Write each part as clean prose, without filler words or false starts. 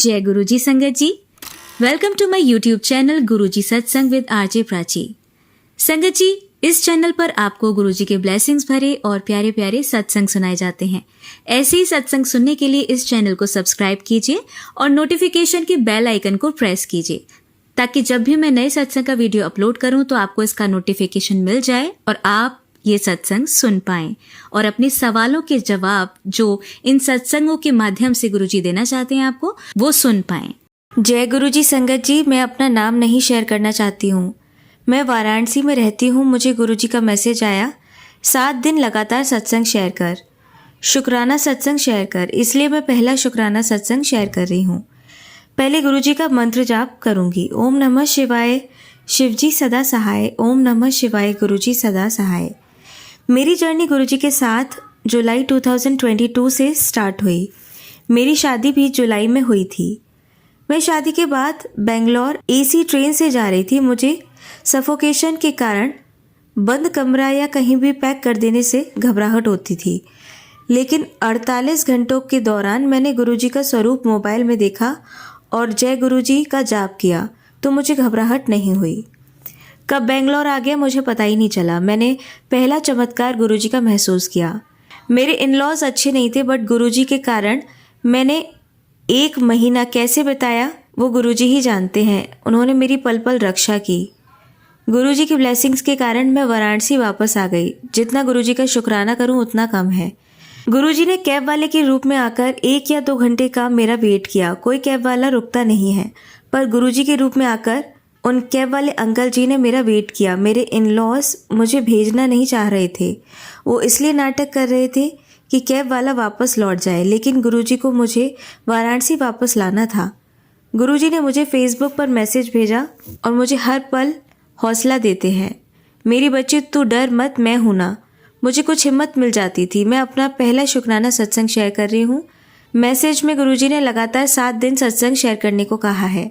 जय गुरुजी संगत जी। Welcome to my YouTube channel Guruji सत्संग विद आरजे प्राची। संगत जी, इस चैनल पर आपको गुरुजी के ब्लेसिंग्स भरे और प्यारे प्यारे सत्संग सुनाए जाते हैं। ऐसे ही सत्संग सुनने के लिए इस चैनल को सब्सक्राइब कीजिए और नोटिफिकेशन के बेल आइकन को प्रेस कीजिए, ताकि जब भी मैं नए सत्संग का वीडियो अपलोड करूं तो आपको इसका नोटिफिकेशन मिल जाए और आप ये सत्संग सुन पाएं और अपने सवालों के जवाब जो इन सत्संगों के माध्यम से गुरुजी देना चाहते हैं आपको, वो सुन पाएं। जय गुरुजी संगत जी, मैं अपना नाम नहीं शेयर करना चाहती हूँ। मैं वाराणसी में रहती हूँ। मुझे गुरुजी का मैसेज आया, 7 दिन लगातार सत्संग शेयर कर, शुक्राना सत्संग शेयर कर। इसलिए मैं पहला शुक्राना सत्संग शेयर कर रही हूँ। पहले गुरुजी का मंत्र जाप करूँगी। ओम नमः शिवाय, शिवजी सदा सहाय। ओम नमः शिवाय, गुरुजी सदा सहाय। मेरी जर्नी गुरुजी के साथ जुलाई 2022 से स्टार्ट हुई। मेरी शादी भी जुलाई में हुई थी। मैं शादी के बाद बेंगलोर एसी ट्रेन से जा रही थी। मुझे सफोकेशन के कारण बंद कमरा या कहीं भी पैक कर देने से घबराहट होती थी, लेकिन 48 घंटों के दौरान मैंने गुरुजी का स्वरूप मोबाइल में देखा और जय गुरुजी का जाप किया तो मुझे घबराहट नहीं हुई। कब बेंगलोर आ गया मुझे पता ही नहीं चला। मैंने पहला चमत्कार गुरुजी का महसूस किया। मेरे इन-लॉज अच्छे नहीं थे, बट गुरुजी के कारण मैंने 1 महीना कैसे बिताया वो गुरुजी ही जानते हैं। उन्होंने मेरी पल पल रक्षा की। गुरुजी की ब्लेसिंग्स के कारण मैं वाराणसी वापस आ गई। जितना गुरुजी का शुक्राना करूं उतना कम है। गुरुजी ने कैब वाले के रूप में आकर 1 या 2 घंटे का मेरा वेट किया। कोई कैब वाला रुकता नहीं है, पर गुरुजी के रूप में आकर उन कैब वाले अंकल जी ने मेरा वेट किया। मेरे इन-लॉज मुझे भेजना नहीं चाह रहे थे। वो इसलिए नाटक कर रहे थे कि कैब वाला वापस लौट जाए, लेकिन गुरुजी को मुझे वाराणसी वापस लाना था। गुरुजी ने मुझे फेसबुक पर मैसेज भेजा और मुझे हर पल हौसला देते हैं। मेरी बच्ची तू डर मत, मैं हूं ना। मुझे कुछ हिम्मत मिल जाती थी। मैं अपना पहला शुक्राना सत्संग शेयर कर रही हूँ। मैसेज में गुरुजी ने लगातार 7 दिन सत्संग शेयर करने को कहा है।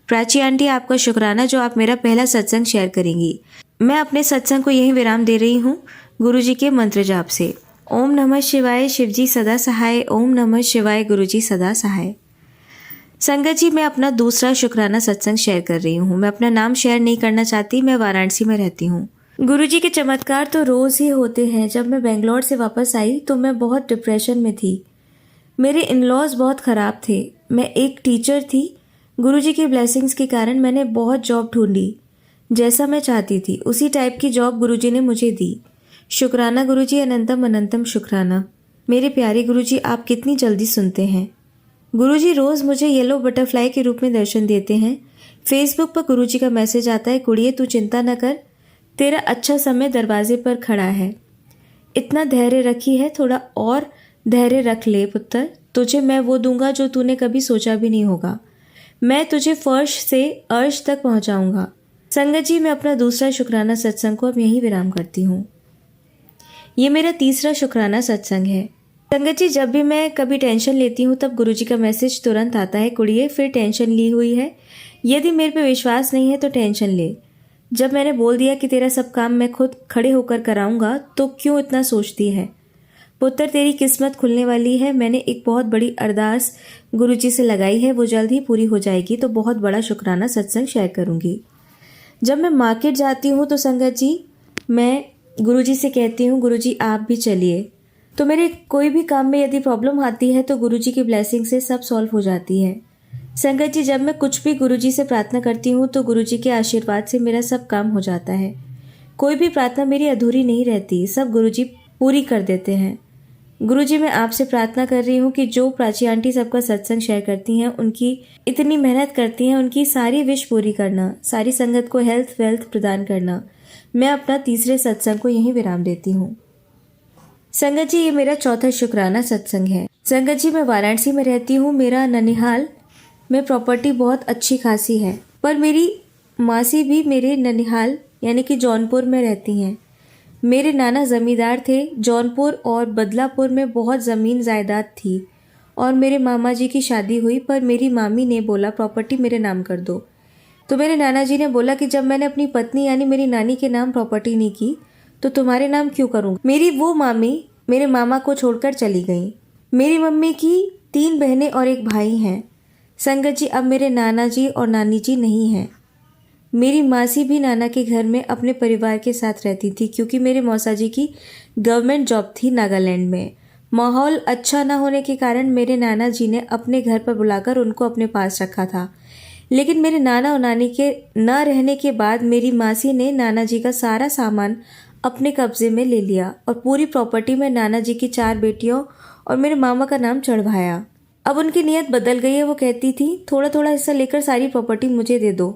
प्राची आंटी, आपका शुक्राना जो आप मेरा पहला सत्संग शेयर करेंगी। मैं अपने सत्संग को यही विराम दे रही हूँ गुरुजी के मंत्र जाप से। ओम नमः शिवाय, शिवजी सदा सहाय। ओम नमः शिवाय, गुरुजी सदा सहाय। संगत जी, मैं अपना दूसरा शुक्राना सत्संग शेयर कर रही हूँ। मैं अपना नाम शेयर नहीं करना चाहती। मैं वाराणसी में रहती हूँ। गुरुजी के चमत्कार तो रोज ही होते हैं। जब मैं बेंगलोर से वापस आई तो मैं बहुत डिप्रेशन में थी। मेरे इन-लॉज बहुत ख़राब थे। मैं एक टीचर थी। गुरुजी की ब्लेसिंग्स के कारण मैंने बहुत जॉब ढूंढी। जैसा मैं चाहती थी उसी टाइप की जॉब गुरुजी ने मुझे दी। शुक्राना गुरुजी, अनंतम अनंतम शुक्राना। मेरे प्यारे गुरुजी, आप कितनी जल्दी सुनते हैं। गुरुजी रोज़ मुझे येलो बटरफ्लाई के रूप में दर्शन देते हैं। फेसबुक पर गुरुजी का मैसेज आता है, कुड़िए तू चिंता न कर, तेरा अच्छा समय दरवाजे पर खड़ा है। इतना धैर्य रखी है, थोड़ा और धैर्य रख ले पुत्र। तुझे मैं वो दूंगा जो तूने कभी सोचा भी नहीं होगा। मैं तुझे फर्श से अर्श तक पहुंचाऊंगा। संगत जी, मैं अपना दूसरा शुक्राना सत्संग को अब यहीं विराम करती हूँ। ये मेरा तीसरा शुक्राना सत्संग है। संगत जी, जब भी मैं कभी टेंशन लेती हूँ तब गुरुजी का मैसेज तुरंत आता है, कुड़िए फिर टेंशन ली हुई है। यदि मेरे पे विश्वास नहीं है तो टेंशन ले। जब मैंने बोल दिया कि तेरा सब काम मैं खुद खड़े होकर कराऊंगा तो क्यों इतना सोचती है। पुत्र, तेरी किस्मत खुलने वाली है। मैंने एक बहुत बड़ी अरदास गुरुजी से लगाई है, वो जल्द ही पूरी हो जाएगी तो बहुत बड़ा शुक्राना सत्संग शेयर करूंगी। जब मैं मार्केट जाती हूँ तो संगत जी मैं गुरुजी से कहती हूँ, गुरुजी आप भी चलिए। तो मेरे कोई भी काम में यदि प्रॉब्लम आती है तो गुरुजी की ब्लेसिंग से सब सॉल्व हो जाती है। संगत जी, जब मैं कुछ भी गुरुजी से प्रार्थना करती हूँ तो गुरुजी के आशीर्वाद से मेरा सब काम हो जाता है। कोई भी प्रार्थना मेरी अधूरी नहीं रहती, सब गुरुजी पूरी कर देते हैं। गुरुजी, मैं आपसे प्रार्थना कर रही हूँ कि जो प्राची आंटी सबका सत्संग शेयर करती हैं, उनकी इतनी मेहनत करती हैं, उनकी सारी विश पूरी करना, सारी संगत को हेल्थ वेल्थ प्रदान करना। मैं अपना तीसरे सत्संग को यहीं विराम देती हूँ। संगत जी, ये मेरा चौथा शुक्राना सत्संग है। संगत जी, मैं वाराणसी में रहती हूँ। मेरा ननिहाल में प्रॉपर्टी बहुत अच्छी खासी है, पर मेरी मासी भी मेरे ननिहाल यानी कि जौनपुर में रहती हैं। मेरे नाना ज़मींदार थे। जौनपुर और बदलापुर में बहुत ज़मीन जायदाद थी और मेरे मामा जी की शादी हुई, पर मेरी मामी ने बोला प्रॉपर्टी मेरे नाम कर दो। तो मेरे नाना जी ने बोला कि जब मैंने अपनी पत्नी यानी मेरी नानी के नाम प्रॉपर्टी नहीं की तो तुम्हारे नाम क्यों करूँगा। मेरी वो मामी मेरे मामा को छोड़कर चली गई। मेरी मम्मी की 3 बहनें और एक भाई हैं। संगत जी, अब मेरे नाना जी और नानी जी नहीं हैं। मेरी मासी भी नाना के घर में अपने परिवार के साथ रहती थी क्योंकि मेरे मौसा जी की गवर्नमेंट जॉब थी नागालैंड में। माहौल अच्छा न होने के कारण मेरे नाना जी ने अपने घर पर बुलाकर उनको अपने पास रखा था। लेकिन मेरे नाना और नानी के न रहने के बाद मेरी मासी ने नाना जी का सारा सामान अपने कब्जे में ले लिया और पूरी प्रॉपर्टी में नाना जी की 4 बेटियों और मेरे मामा का नाम चढ़वाया। अब उनकी नीयत बदल गई है। वो कहती थी थोड़ा थोड़ा हिस्सा लेकर सारी प्रॉपर्टी मुझे दे दो।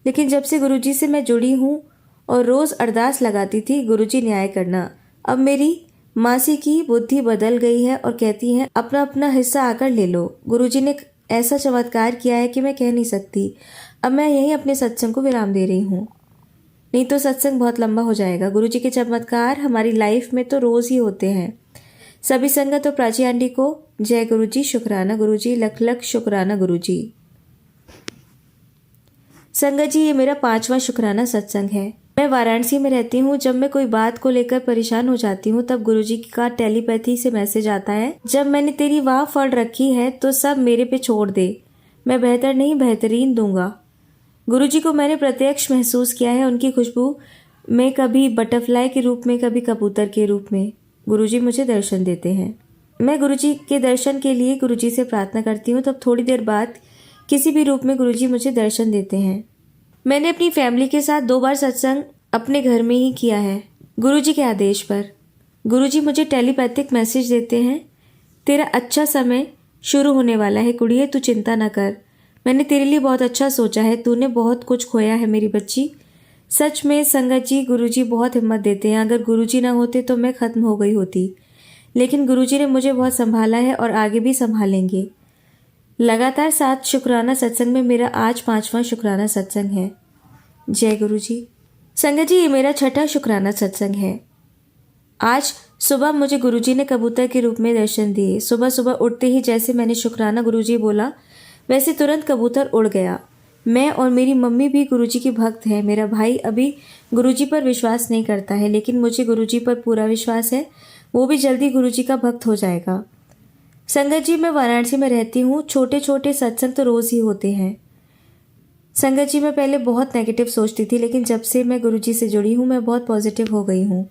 लेकिन जब से गुरुजी से मैं जुड़ी हूँ और रोज़ अरदास लगाती थी गुरुजी न्याय करना, अब मेरी मासी की बुद्धि बदल गई है और कहती हैं अपना अपना हिस्सा आकर ले लो। गुरुजी ने ऐसा चमत्कार किया है कि मैं कह नहीं सकती। अब मैं यहीं अपने सत्संग को विराम दे रही हूँ, नहीं तो सत्संग बहुत लंबा हो जाएगा। गुरुजी के चमत्कार हमारी लाइफ में तो रोज़ ही होते हैं। सभी संगत और प्राची आंटी को जय गुरुजी, शुक्राना गुरुजी, लख लख शुक्राना गुरुजी। संगत जी, ये मेरा 5वां शुक्राना सत्संग है। मैं वाराणसी में रहती हूँ। जब मैं कोई बात को लेकर परेशान हो जाती हूँ तब गुरुजी का टेलीपैथी से मैसेज आता है, जब मैंने तेरी वाह फड़ रखी है तो सब मेरे पे छोड़ दे, मैं बेहतर नहीं बेहतरीन दूंगा। गुरुजी को मैंने प्रत्यक्ष महसूस किया है। उनकी खुशबू में कभी बटरफ्लाई के रूप में, कभी कबूतर के रूप में गुरुजी मुझे दर्शन देते हैं। मैं गुरुजी के दर्शन के लिए गुरुजी से प्रार्थना करती हूँ, तब थोड़ी देर बाद किसी भी रूप में गुरुजी मुझे दर्शन देते हैं। मैंने अपनी फैमिली के साथ 2 बार सत्संग अपने घर में ही किया है गुरुजी के आदेश पर। गुरुजी मुझे टेलीपैथिक मैसेज देते हैं, तेरा अच्छा समय शुरू होने वाला है कुड़िए, तू चिंता न कर, मैंने तेरे लिए बहुत अच्छा सोचा है, तूने बहुत कुछ खोया है मेरी बच्ची। सच में संगत जी, गुरुजी बहुत हिम्मत देते हैं। अगर गुरुजी ना होते तो मैं ख़त्म हो गई होती, लेकिन गुरुजी ने मुझे बहुत संभाला है और आगे भी संभालेंगे। लगातार 7 शुक्राना सत्संग में मेरा आज 5वां शुक्राना सत्संग है। जय गुरुजी। संगत जी, ये मेरा 6ठा शुक्राना सत्संग है। आज सुबह मुझे गुरुजी ने कबूतर के रूप में दर्शन दिए। सुबह सुबह उठते ही जैसे मैंने शुक्राना गुरुजी बोला वैसे तुरंत कबूतर उड़ गया। मैं और मेरी मम्मी भी गुरुजी की भक्त है। मेरा भाई अभी गुरुजी पर विश्वास नहीं करता है, लेकिन मुझे गुरुजी पर पूरा विश्वास है, वो भी जल्दी गुरुजी का भक्त हो जाएगा। संगत जी, मैं वाराणसी में रहती हूँ। छोटे छोटे सत्संग तो रोज़ ही होते हैं। संगत जी, मैं पहले बहुत नेगेटिव सोचती थी, लेकिन जब से मैं गुरुजी से जुड़ी हूँ मैं बहुत पॉजिटिव हो गई हूँ।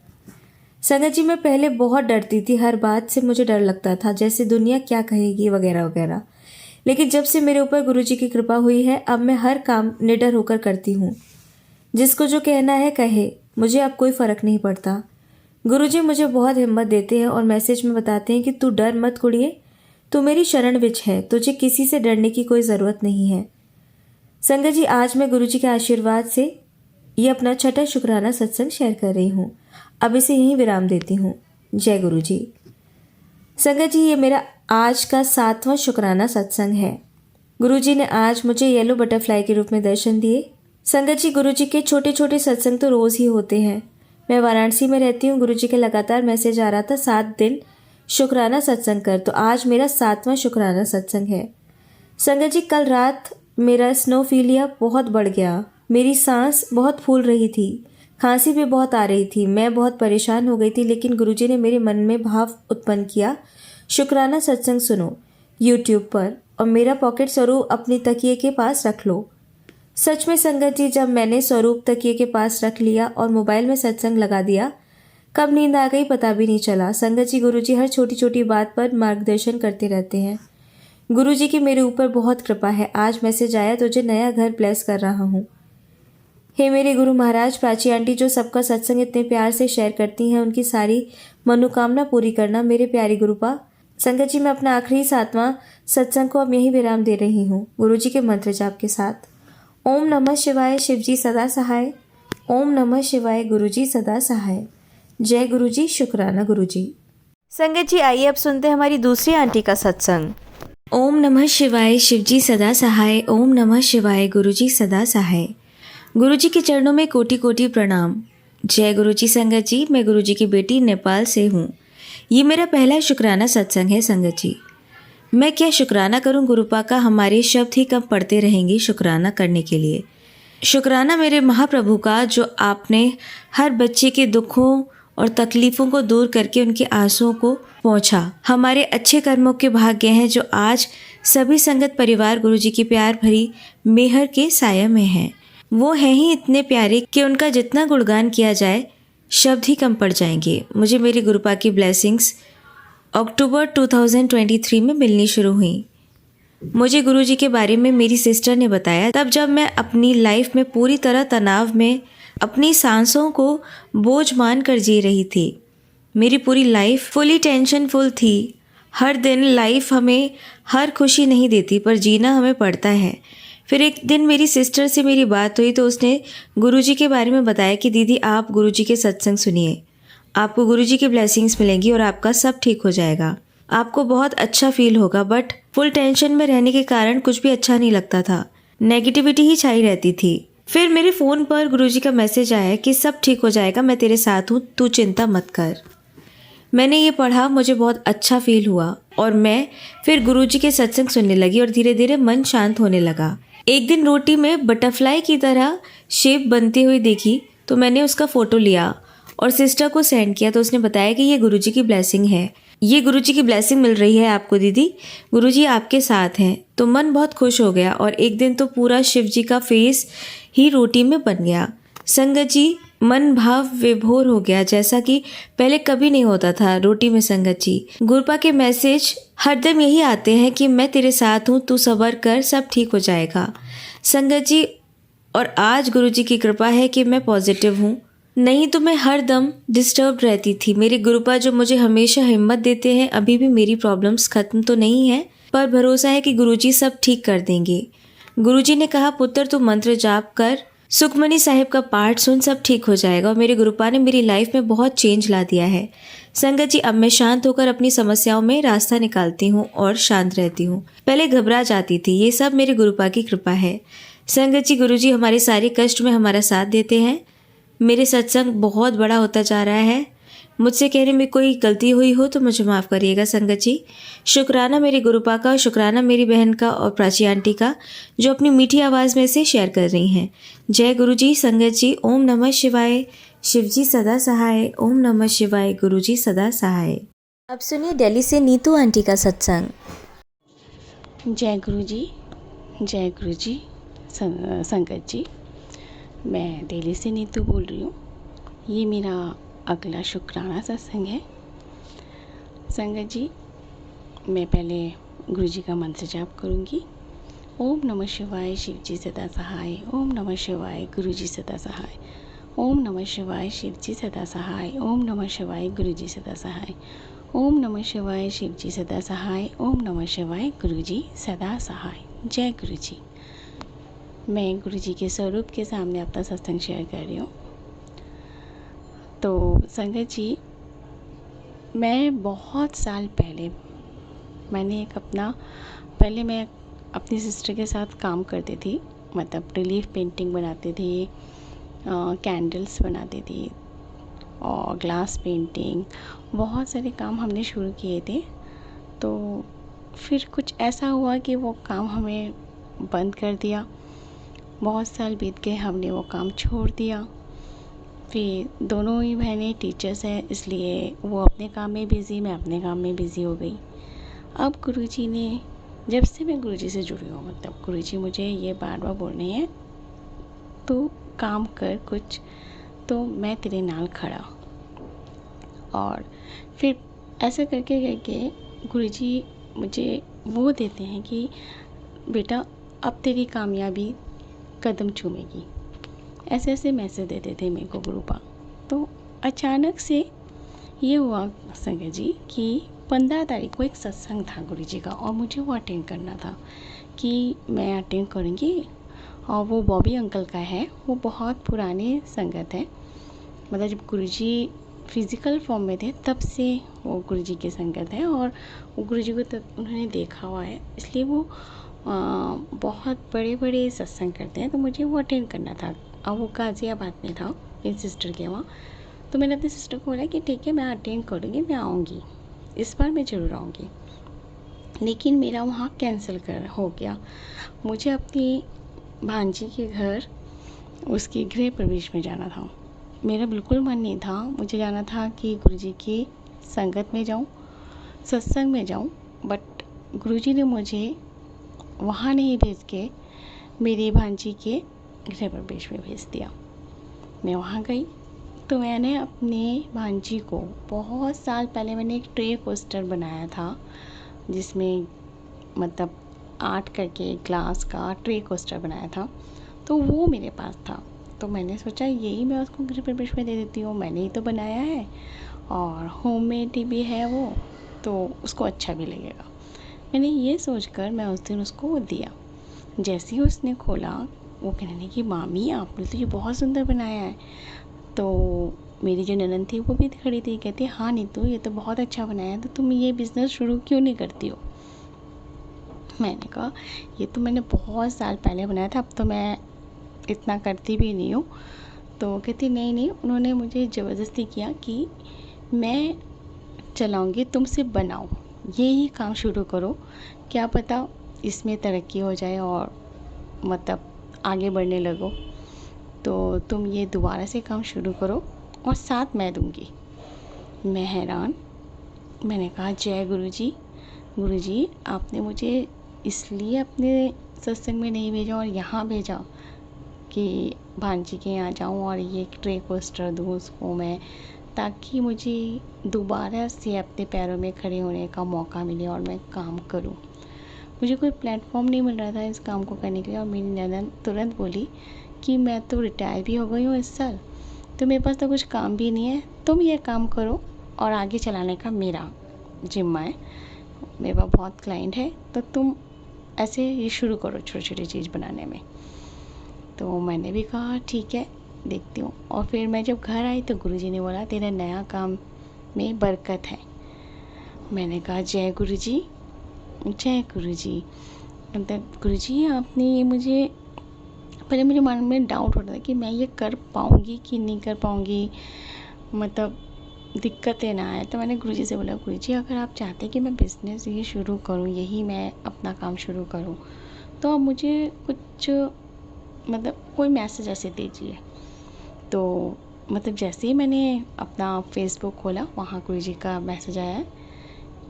संगत जी, मैं पहले बहुत डरती थी, हर बात से मुझे डर लगता था, जैसे दुनिया क्या कहेगी वगैरह वगैरह। लेकिन जब से मेरे ऊपर गुरुजी की कृपा हुई है, अब मैं हर काम निडर होकर करती हूँ। जिसको जो कहना है कहे, मुझे अब कोई फ़र्क नहीं पड़ता। गुरुजी मुझे बहुत हिम्मत देते हैं और मैसेज में बताते हैं कि तू डर मत कुड़िए, तू मेरी शरण विच है, तुझे किसी से डरने की कोई ज़रूरत नहीं है। संगत जी, आज मैं गुरुजी के आशीर्वाद से ये अपना 6ठा शुक्राना सत्संग शेयर कर रही हूँ। अब इसे यहीं विराम देती हूँ। जय गुरुजी। संगत जी, ये मेरा आज का 7वां शुक्राना सत्संग है। गुरुजी ने आज मुझे येलो बटरफ्लाई के रूप में दर्शन दिए। संगत जी, गुरुजी के छोटे छोटे सत्संग तो रोज़ ही होते हैं। मैं वाराणसी में रहती हूँ। गुरुजी के लगातार मैसेज आ रहा था 7 दिन शुक्राना सत्संग कर, तो आज मेरा 7वां शुक्राना सत्संग है। संगत जी, कल रात मेरा स्नोफीलिया बहुत बढ़ गया। मेरी सांस बहुत फूल रही थी, खांसी भी बहुत आ रही थी। मैं बहुत परेशान हो गई थी, लेकिन गुरुजी ने मेरे मन में भाव उत्पन्न किया, शुक्राना सत्संग सुनो यूट्यूब पर और मेरा पॉकेट स्वरूप अपनी तकिए के पास रख लो। सच में संगत जी, जब मैंने स्वरूप तकिए के पास रख लिया और मोबाइल में सत्संग लगा दिया, कब नींद आ गई पता भी नहीं चला। संगत जी, गुरुजी हर छोटी छोटी बात पर मार्गदर्शन करते रहते हैं। गुरुजी की मेरे ऊपर बहुत कृपा है। आज मैसेज आया, तुझे नया घर ब्लेस कर रहा हूँ। हे मेरे गुरु महाराज, प्राची आंटी जो सबका सत्संग इतने प्यार से शेयर करती हैं, उनकी सारी मनोकामना पूरी करना मेरे प्यारे गुरुपा। संगत जी, मैं अपना आखिरी 7वां सत्संग को अब यहीं विराम दे रही हूँ गुरुजी के मंत्र जाप के साथ। ओम नमः शिवाय, शिवजी सदा सहाय। ओम नमः शिवाय, गुरुजी सदा सहाय। जय गुरुजी, शुक्राना गुरुजी। संगत जी, आइए अब सुनते हैं हमारी दूसरी आंटी का सत्संग। ओम नमः शिवाय, शिवजी सदा सहाय। ओम नमः शिवाय, गुरुजी सदा सहाय। गुरुजी के चरणों में कोटि कोटि प्रणाम। जय गुरुजी। संगत जी, मैं गुरुजी की बेटी नेपाल से हूँ। ये मेरा पहला शुक्राना सत्संग है। संगत जी, मैं क्या शुक्राना करूँ गुरुपा का, हमारे शब्द ही कब पढ़ते रहेंगे शुक्राना करने के लिए। शुक्राना मेरे महाप्रभु का, जो आपने हर बच्चे के दुखों और तकलीफ़ों को दूर करके उनके आंसुओं को पहुँचा। हमारे अच्छे कर्मों के भाग्य हैं जो आज सभी संगत परिवार गुरुजी की प्यार भरी मेहर के साया में हैं। वो हैं ही इतने प्यारे कि उनका जितना गुणगान किया जाए शब्द ही कम पड़ जाएंगे। मुझे मेरी गुरुपा की ब्लेसिंग्स अक्टूबर 2023 में मिलनी शुरू हुई। मुझे गुरुजी के बारे में मेरी सिस्टर ने बताया, तब जब मैं अपनी लाइफ में पूरी तरह तनाव में अपनी सांसों को बोझ मान कर जी रही थी। मेरी पूरी लाइफ फुली टेंशनफुल थी। हर दिन लाइफ हमें हर खुशी नहीं देती, पर जीना हमें पड़ता है। फिर एक दिन मेरी सिस्टर से मेरी बात हुई तो उसने गुरुजी के बारे में बताया कि दीदी आप गुरुजी के सत्संग सुनिए, आपको गुरुजी की ब्लेसिंग्स मिलेंगी और आपका सब ठीक हो जाएगा, आपको बहुत अच्छा फील होगा। बट फुल टेंशन में रहने के कारण कुछ भी अच्छा नहीं लगता था, नेगेटिविटी ही छाई रहती थी। फिर मेरे फ़ोन पर गुरुजी का मैसेज आया कि सब ठीक हो जाएगा, मैं तेरे साथ हूँ, तू चिंता मत कर। मैंने ये पढ़ा, मुझे बहुत अच्छा फील हुआ और मैं फिर गुरुजी के सत्संग सुनने लगी और धीरे धीरे मन शांत होने लगा। एक दिन रोटी में बटरफ्लाई की तरह शेप बनती हुई देखी तो मैंने उसका फ़ोटो लिया और सिस्टर को सेंड किया तो उसने बताया कि ये गुरुजी की ब्लेसिंग है, ये गुरुजी की ब्लेसिंग मिल रही है आपको दीदी, गुरुजी आपके साथ हैं। तो मन बहुत खुश हो गया और एक दिन तो पूरा शिव जी का फेस ही रोटी में बन गया। संगत जी, मन भाव विभोर हो गया जैसा कि पहले कभी नहीं होता था रोटी में। संगत जी, गुरुपा के मैसेज हरदम यही आते हैं कि मैं तेरे साथ हूँ, तू सब्र कर, सब ठीक हो जाएगा। संगत जी, और आज गुरुजी की कृपा है कि मैं पॉजिटिव हूँ, नहीं तो मैं हर दम डिस्टर्ब रहती थी। मेरे गुरुपा जो मुझे हमेशा हिम्मत देते हैं, अभी भी मेरी प्रॉब्लम्स खत्म तो नहीं है, पर भरोसा है कि गुरुजी सब ठीक कर देंगे। गुरुजी ने कहा पुत्र तू मंत्र जाप कर, सुखमनी साहिब का पाठ सुन, सब ठीक हो जाएगा। और मेरे गुरुपा ने मेरी लाइफ में बहुत चेंज ला दिया है। संगत जी, अब मैं शांत होकर अपनी समस्याओं में रास्ता निकालती हूँ और शांत रहती हूँ। पहले घबरा जाती थी, ये सब मेरे गुरुपा की कृपा है। संगत जी, गुरुजी हमारे सारे कष्ट में हमारा साथ देते हैं। मेरे सत्संग बहुत बड़ा होता जा रहा है, मुझसे कहने में कोई गलती हुई हो तो मुझे माफ़ करिएगा। संगत जी, शुक्राना मेरे गुरुपा का, शुक्राना मेरी बहन का और प्राची आंटी का जो अपनी मीठी आवाज़ में से शेयर कर रही हैं। जय गुरु जी। संगत जी, ओम नमः शिवाय, शिवजी सदा सहाय, ओम नमः शिवाय, गुरुजी सदा सहाय। अब सुनिए दिल्ली से नीतू आंटी का सत्संग। जय गुरु जी, जय गुरु जी। संगत जी, मैं दिल्ली से नीतू बोल रही हूँ। ये मेरा अगला शुक्राना सत्संग है। संगत जी, मैं पहले गुरु जी का मंत्र जाप करूँगी। ओम नमः शिवाय, शिव जी सदा सहाय, ओम नमः शिवाय, गुरु जी सदा सहाय, ओम नमः शिवाय, शिव जी सदा सहाय, ओम नमः शिवाय, गुरु जी सदा सहाय, ओम नमः शिवाय, शिव जी सदा सहाय, ओम नमः शिवाय, गुरु जी सदा सहाय। जय गुरु जी। मैं गुरु जी के स्वरूप के सामने अपना सत्संग शेयर कर रही हूँ। तो संगत जी, मैं बहुत साल पहले मैं अपनी सिस्टर के साथ काम करती थी, मतलब रिलीफ पेंटिंग बनाती थी, कैंडल्स बनाती थी और ग्लास पेंटिंग, बहुत सारे काम हमने शुरू किए थे। तो फिर कुछ ऐसा हुआ कि वो काम हमें बंद कर दिया। बहुत साल बीत गए, हमने वो काम छोड़ दिया। फिर दोनों ही बहनें टीचर्स हैं, इसलिए वो अपने काम में बिज़ी, मैं अपने काम में बिज़ी हो गई। अब गुरुजी ने, जब से मैं गुरुजी से जुड़ी हूँ, मतलब गुरुजी मुझे ये बार बार बोल रहे हैं तू काम कर कुछ, तो मैं तेरे नाल खड़ा। और फिर ऐसे करके करके गुरुजी मुझे वो देते हैं कि बेटा अब तेरी कामयाबी कदम चूमेगी। ऐसे ऐसे मैसेज देते थे मेरे को गुरुपा। तो अचानक से ये हुआ संगत जी कि 15 तारीख को एक सत्संग था गुरुजी का और मुझे वो अटेंड करना था कि मैं अटेंड करूँगी। और वो बॉबी अंकल का है, वो बहुत पुराने संगत है, मतलब जब गुरुजी फिज़िकल फॉर्म में थे तब से वो गुरुजी के संगत है और गुरुजी को तब उन्होंने देखा हुआ है, इसलिए वो बहुत बड़े बड़े सत्संग करते हैं। तो मुझे वो अटेंड करना था और वो गाज़ियाबाद में था मेरी सिस्टर के वहाँ। तो मैंने अपनी सिस्टर को बोला कि ठीक है मैं अटेंड करूँगी, मैं आऊँगी, इस बार मैं ज़रूर आऊँगी। लेकिन मेरा वहाँ कैंसिल हो गया। मुझे अपनी भांजी के घर उसकी गृह प्रवेश में जाना था। मेरा बिल्कुल मन नहीं था, मुझे जाना था कि गुरुजी की संगत में जाऊँ, सत्संग में जाऊँ। बट गुरुजी ने मुझे वहाँ नहीं भेज के मेरी भांजी के गृह प्रवेश में भेज दिया। मैं वहाँ गई तो मैंने अपने भांजी को बहुत साल पहले मैंने एक ट्रे कोस्टर बनाया था, जिसमें मतलब आर्ट करके ग्लास का ट्रे कोस्टर बनाया था। तो वो मेरे पास था, तो मैंने सोचा यही मैं उसको गृह प्रवेश में दे देती हूँ, मैंने ही तो बनाया है और होममेड भी है वो, तो उसको अच्छा भी लगेगा। मैंने ये सोचकर मैं उस दिन उसको वो दिया। जैसे ही उसने खोला वो कहने लगी, मामी आपने तो ये बहुत सुंदर बनाया है। तो मेरी जो ननद थी वो भी खड़ी थी, कहती हाँ नीतू ये तो बहुत अच्छा बनाया है, तो तुम ये बिज़नेस शुरू क्यों नहीं करती हो। मैंने कहा ये तो मैंने बहुत साल पहले बनाया था, अब तो मैं इतना करती भी नहीं हूँ। तो कहती नहीं नहीं, उन्होंने मुझे ज़बरदस्ती किया कि मैं चलाऊँगी, तुम सिर्फ बनाओ, ये ही काम शुरू करो, क्या पता इसमें तरक्की हो जाए और मतलब आगे बढ़ने लगो, तो तुम ये दोबारा से काम शुरू करो और साथ मैं दूँगी। मैं हैरान, मैंने कहा जय गुरुजी, गुरुजी आपने मुझे इसलिए अपने सत्संग में नहीं भेजा और यहाँ भेजा कि भांजी के यहाँ जाऊँ और ये ट्रे कोस्टर दूँ उसको मैं, ताकि मुझे दोबारा से अपने पैरों में खड़े होने का मौका मिले और मैं काम करूँ। मुझे कोई प्लेटफॉर्म नहीं मिल रहा था इस काम को करने के लिए, और मेरी ननद तुरंत बोली कि मैं तो रिटायर भी हो गई हूँ इस साल, तो मेरे पास तो कुछ काम भी नहीं है, तुम ये काम करो और आगे चलाने का मेरा जिम्मा है, मेरे पास बहुत क्लाइंट है, तो तुम ऐसे ये शुरू करो छोटी छोटी चीज़ बनाने में। तो मैंने भी कहा ठीक है देखती हूँ। और फिर मैं जब घर आई तो गुरुजी ने बोला तेरा नया काम में बरकत है। मैंने कहा जय गुरुजी, जय गुरुजी। मतलब गुरुजी आपने ये मुझे, पहले मेरे मन में डाउट हो रहा था कि मैं ये कर पाऊँगी कि नहीं कर पाऊँगी, मतलब दिक्कतें ना आए। तो मैंने गुरुजी से बोला गुरुजी अगर आप चाहते कि मैं बिज़नेस ये शुरू करूँ, यही मैं अपना काम शुरू करूँ, तो आप मुझे कुछ मतलब कोई मैसेज ऐसे दीजिए। तो मतलब जैसे ही मैंने अपना फेसबुक खोला वहाँ गुरुजी का मैसेज आया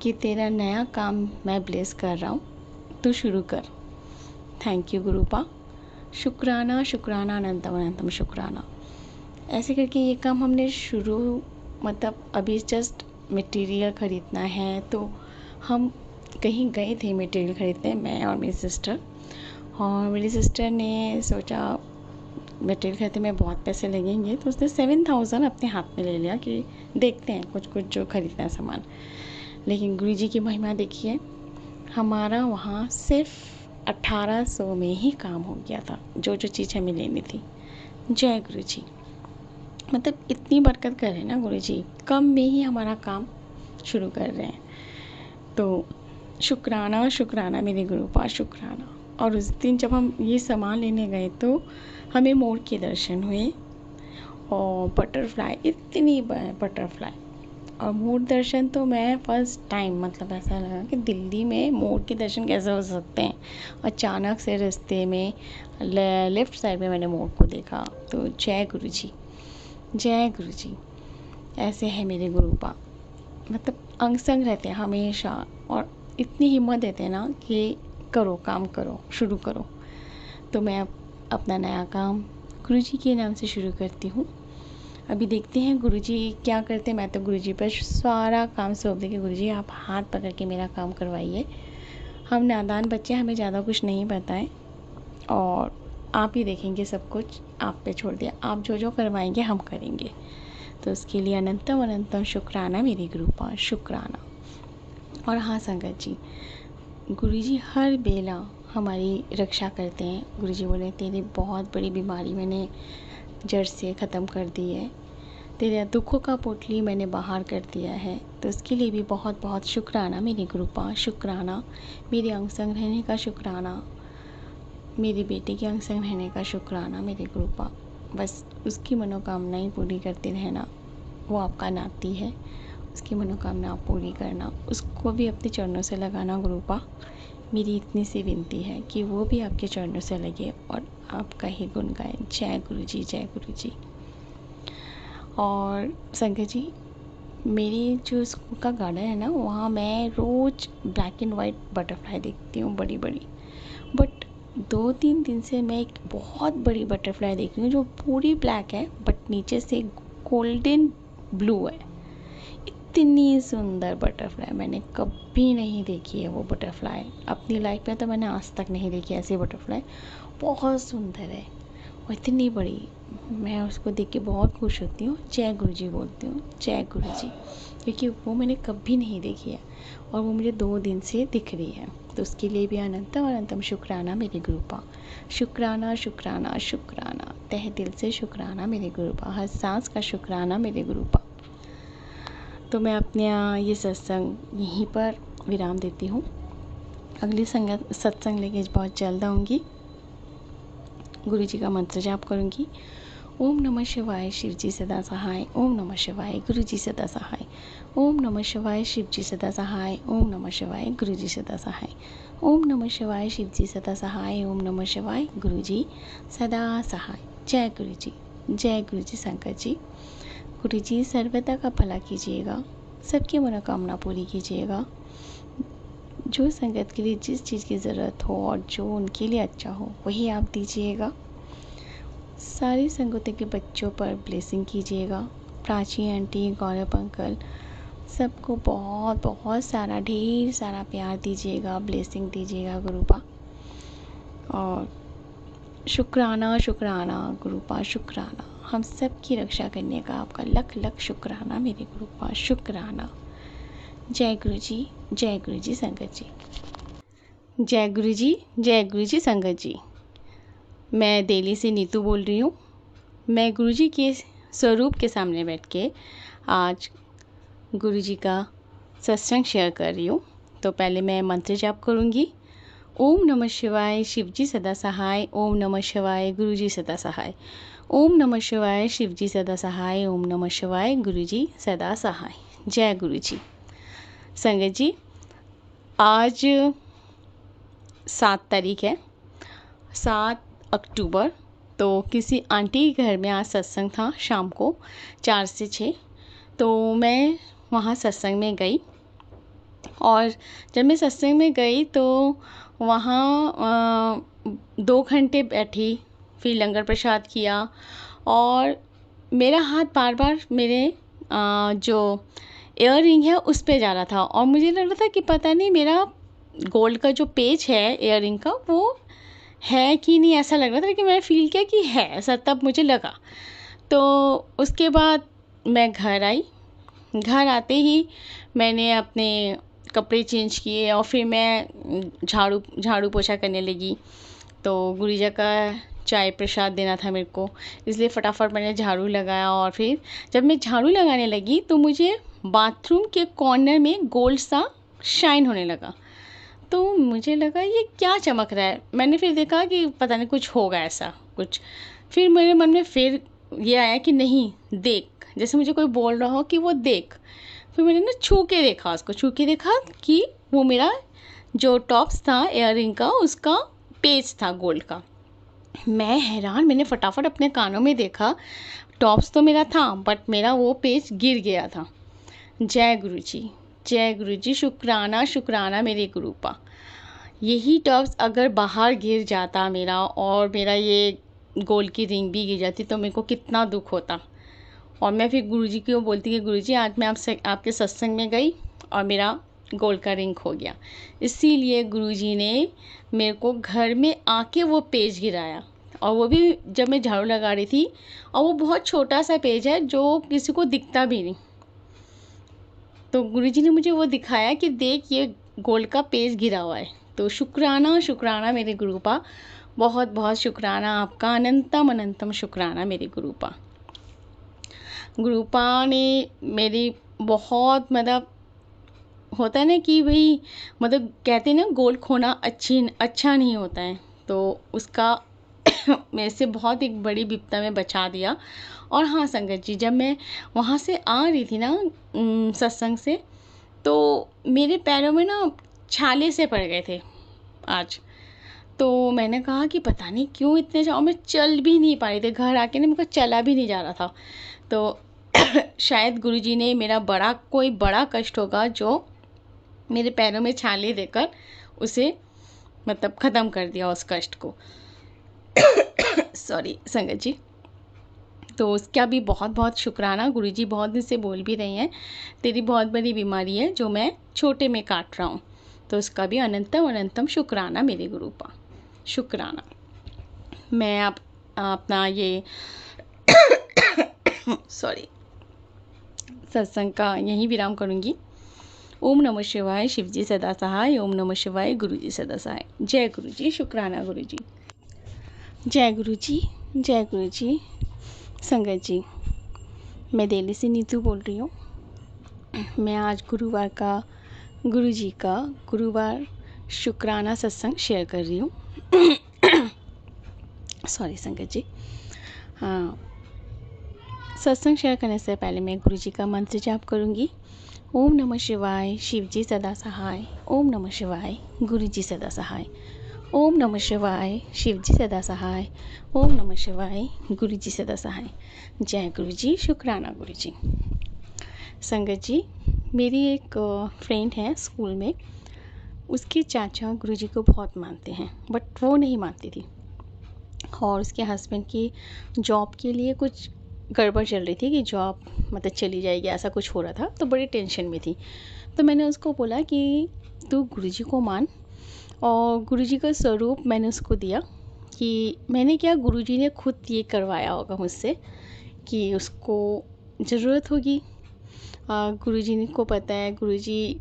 कि तेरा नया काम मैं ब्लेस कर रहा हूँ, तू शुरू कर। थैंक यू गुरुपा, शुक्राना शुक्राना अनंतम अनंतम शुक्राना। ऐसे करके ये काम हमने शुरू, मतलब अभी जस्ट मटेरियल ख़रीदना है, तो हम कहीं गए थे मटेरियल ख़रीदने, मैं और मेरी सिस्टर। और मेरी सिस्टर ने सोचा मटेरियल खरीदने में बहुत पैसे लगेंगे, तो उसने 7,000 अपने हाथ में ले लिया कि देखते हैं कुछ कुछ जो ख़रीदना है सामान। लेकिन गुरुजी की महिमा देखिए, हमारा वहाँ सिर्फ 1800 में ही काम हो गया था, जो जो चीज़ हमें लेनी थी। जय गुरुजी, मतलब इतनी बरकत कर रहे हैं ना गुरुजी, कम में ही हमारा काम शुरू कर रहे हैं। तो शुक्राना शुक्राना मेरे गुरुपा, शुक्राना। और उस दिन जब हम ये सामान लेने गए तो हमें मोर के दर्शन हुए और बटरफ्लाई, इतनी बटरफ्लाई और मोर दर्शन तो मैं फ़र्स्ट टाइम, मतलब ऐसा लगा कि दिल्ली में मोर के दर्शन कैसे हो सकते हैं। अचानक से रास्ते में लेफ़्ट साइड में मैंने मोर को देखा। तो जय गुरुजी, जय गुरुजी। ऐसे है मेरे गुरुपा, मतलब अंग संग रहते हैं हमेशा और इतनी हिम्मत देते हैं ना कि करो, काम करो, शुरू करो। तो मैं अपना नया काम गुरुजी के नाम से शुरू करती हूँ। अभी देखते हैं गुरुजी क्या करते हैं। मैं तो गुरुजी पर सारा काम सौंप दी कि गुरुजी आप हाथ पकड़ के मेरा काम करवाइए, हम नादान बच्चे, हमें ज़्यादा कुछ नहीं पता है और आप ही देखेंगे सब कुछ, आप पे छोड़ दिया, आप जो जो करवाएंगे हम करेंगे। तो उसके लिए अनंतम अनंतम शुक्राना मेरी गुरुपा, शुक्राना। और हाँ संगत जी, गुरुजी हर बेला हमारी रक्षा करते हैं। गुरुजी बोले तेरी बहुत बड़ी बीमारी मैंने जड़ से ख़त्म कर दी है, तेरे दुखों का पोटली मैंने बाहर कर दिया है। तो उसके लिए भी बहुत बहुत शुक्राना मेरी गुरुपा, शुक्राना। मेरे अंग संग रहने का शुक्राना, मेरी बेटी के अंग संग रहने का शुक्राना मेरी गुरुपा। बस उसकी मनोकामनाएं पूरी करते रहना, वो आपका नाती है, उसकी मनोकामना आप पूरी करना, उसको भी अपने चरणों से लगाना गुरुपा। मेरी इतनी सी विनती है कि वो भी आपके चरणों से लगे और आपका ही गुण गाए। जय गुरुजी, जय गुरुजी। और संगत जी, मेरी जो स्कूल का गार्डन है ना, वहाँ मैं रोज़ ब्लैक एंड वाइट बटरफ्लाई देखती हूँ, बड़ी बड़ी। 2-3 दिन से मैं एक बहुत बड़ी बटरफ्लाई देख रही हूँ जो पूरी ब्लैक है बट नीचे से गोल्डन ब्लू है। इतनी सुंदर बटरफ्लाई मैंने कभी नहीं देखी है। वो बटरफ्लाई अपनी लाइफ में तो मैंने आज तक नहीं देखी ऐसी बटरफ्लाई। बहुत सुंदर है और इतनी बड़ी। मैं उसको देख के बहुत खुश होती हूँ, जय गुरु जी बोलती हूँ, जय गुरु जी, क्योंकि वो मैंने कभी नहीं देखी है और वो मुझे 2 दिन से दिख रही है। तो उसके लिए भी अनंतम अनंतम शुक्राना मेरे गुरुपा। शुक्राना शुक्राना शुक्राना, तहे दिल से शुक्राना मेरे गुरुपा। हर सांस का शुक्राना मेरे गुरुपा। तो मैं अपने ये सत्संग यहीं पर विराम देती हूँ। अगली सत्संग लेके बहुत जल्द आऊँगी। गुरु जी का मंत्र जाप करूँगी। ओम नमः शिवाय, शिव जी सदा सहाय। ओम नमः शिवाय, गुरु जी सदा सहाय। ओम नमः शिवाय, शिव जी सदा सहाय। ओम नमः शिवाय, गुरु जी सदा सहाय। ओम नमः शिवाय, शिव जी सदा सहाय। ओम नमः शिवाय, गुरु जी सदा सहाय। जय गुरु जी, जय गुरु जी शंकर जी। गुरु जी सर्वदा का भला कीजिएगा, सबकी मनोकामना पूरी कीजिएगा। जो संगत के लिए जिस चीज़ की ज़रूरत हो और जो उनके लिए अच्छा हो वही आप दीजिएगा। सारी संगतों के बच्चों पर ब्लेसिंग कीजिएगा। प्राची आंटी, गौरव अंकल, सबको बहुत बहुत सारा ढेर सारा प्यार दीजिएगा, ब्लेसिंग दीजिएगा गुरुपा। और शुक्राना शुक्राना गुरुपा, शुक्राना। हम सब की रक्षा करने का आपका लख लख शुक्राना मेरे गुरुपा, शुक्राना। जय गुरु जी, जय गुरु जी संगत जी। जय गुरु जी, जय गुरु जी संगत जी। मैं दिल्ली से नीतू बोल रही हूँ। मैं गुरु जी के स्वरूप के सामने बैठ के आज गुरु जी का सत्संग शेयर कर रही हूँ। तो पहले मैं मंत्र जाप करूँगी। ओम नमः शिवाय, शिव जी सदा सहाय। ओम नमः शिवाय, गुरु जी सदा सहाय। ओम नमः शिवाय, शिव जी सदा सहाय। ओम नमः शिवाय, गुरु जी सदा सहाय। जय गुरु जी। संगत जी, आज 7 तारीख है, 7 अक्टूबर। तो किसी आंटी के घर में आज सत्संग था शाम को 4 से 6। तो मैं वहाँ सत्संग में गई और जब मैं सत्संग में गई तो वहाँ 2 घंटे बैठी, फिर लंगर प्रसाद किया और मेरा हाथ बार बार मेरे जो इयर रिंग है उस पे जा रहा था और मुझे लग रहा था कि पता नहीं मेरा गोल्ड का जो पेच है इयर रिंग का वो है कि नहीं। ऐसा लग रहा था कि मैंने फील किया कि है ऐसा, तब मुझे लगा। तो उसके बाद मैं घर आई। घर आते ही मैंने अपने कपड़े चेंज किए और फिर मैं झाड़ू पोछा करने लगी। तो गुरु जी का चाय प्रसाद देना था मेरे को, इसलिए फटाफट मैंने झाड़ू लगाया। और फिर जब मैं झाड़ू लगाने लगी तो मुझे बाथरूम के कॉर्नर में गोल्ड सा शाइन होने लगा। तो मुझे लगा ये क्या चमक रहा है। मैंने फिर देखा कि पता नहीं कुछ होगा ऐसा कुछ। फिर मेरे मन में फिर ये आया कि नहीं देख, जैसे मुझे कोई बोल रहा हो कि वो देख। फिर मैंने ना छू के देखा, उसको छू के देखा कि वो मेरा जो टॉप्स था इयर रिंग का उसका पेच था गोल्ड का। मैं हैरान, मैंने फटाफट अपने कानों में देखा, टॉप्स तो मेरा था बट मेरा वो पेच गिर गया था। जय गुरु जी, जय गुरु जी। शुक्राना शुक्राना मेरे गुरुपा। यही टॉप्स अगर बाहर गिर जाता मेरा और मेरा ये गोल्ड की रिंग भी गिर जाती तो मेरे को कितना दुख होता। और मैं फिर गुरुजी को बोलती कि गुरुजी आज मैं आपके सत्संग में गई और मेरा गोल्ड का रिंग खो गया। इसीलिए गुरुजी ने मेरे को घर में आके वो पेज गिराया और वो भी जब मैं झाड़ू लगा रही थी। और वो बहुत छोटा सा पेज है जो किसी को दिखता भी नहीं। तो गुरुजी ने मुझे वो दिखाया कि देख ये गोल्ड का पेज गिरा हुआ है। तो शुक्राना शुक्राना मेरे गुरुपा, बहुत बहुत शुक्राना आपका, अनंतम अनंतम शुक्राना मेरे गुरुपा। गुरुपा ने मेरी बहुत मतलब होता है ना कि भाई मतलब कहते हैं ना गोल्ड खोना अच्छा नहीं होता है। तो उसका मेरे से बहुत एक बड़ी विपदा में बचा दिया। और हाँ संगत जी, जब मैं वहाँ से आ रही थी ना सत्संग से, तो मेरे पैरों में ना छाले से पड़ गए थे आज। तो मैंने कहा कि पता नहीं क्यों इतने जाओ, मैं चल भी नहीं पा रही थी। घर आके ना मेरे को चला भी नहीं जा रहा था। तो शायद गुरुजी ने मेरा कोई बड़ा कष्ट होगा जो मेरे पैरों में छाले देकर उसे मतलब ख़त्म कर दिया उस कष्ट को। सॉरी संगत जी। तो उसका भी बहुत बहुत शुक्राना। गुरुजी बहुत दिन से बोल भी रही हैं तेरी बहुत बड़ी बीमारी है जो मैं छोटे में काट रहा हूँ, तो उसका भी अनंतम अनंतम शुक्राना मेरे गुरुपा, शुक्राना। मैं अपना ये सॉरी सत्संग का यहीं विराम करूँगी। ओम नमः शिवाय, शिवजी सदा सहाय। ओम नमः शिवाय, गुरुजी सदा सहाय। जय गुरुजी, शुक्राना गुरुजी। जय गुरुजी, जय गुरुजी। संगत जी, मैं दिल्ली से नीतू बोल रही हूँ। मैं आज गुरुवार का गुरुजी का गुरुवार शुक्राना सत्संग शेयर कर रही हूँ। सॉरी संगत जी। हाँ, सत्संग शेयर करने से पहले मैं गुरुजी का मंत्र जाप करूँगी। ओम नमः शिवाय, शिवजी सदा सहाय। ओम नमः शिवाय, गुरुजी सदा सहाय। ओम नमः शिवाय, शिवजी सदा सहाय। ओम नमः शिवाय, गुरुजी सदा सहाय। जय गुरुजी, शुक्राना गुरुजी। संगत जी, मेरी एक फ्रेंड है स्कूल में, उसके चाचा गुरुजी को बहुत मानते हैं, बट वो नहीं मानती थी। और उसके हस्बैंड की जॉब के लिए कुछ गड़बड़ चल रही थी कि जॉब मतलब चली जाएगी, ऐसा कुछ हो रहा था, तो बड़ी टेंशन में थी। तो मैंने उसको बोला कि तू गुरुजी को मान, और गुरुजी का स्वरूप मैंने उसको दिया कि मैंने क्या, गुरुजी ने खुद ये करवाया होगा मुझसे कि उसको ज़रूरत होगी। गुरुजी को पता है, गुरुजी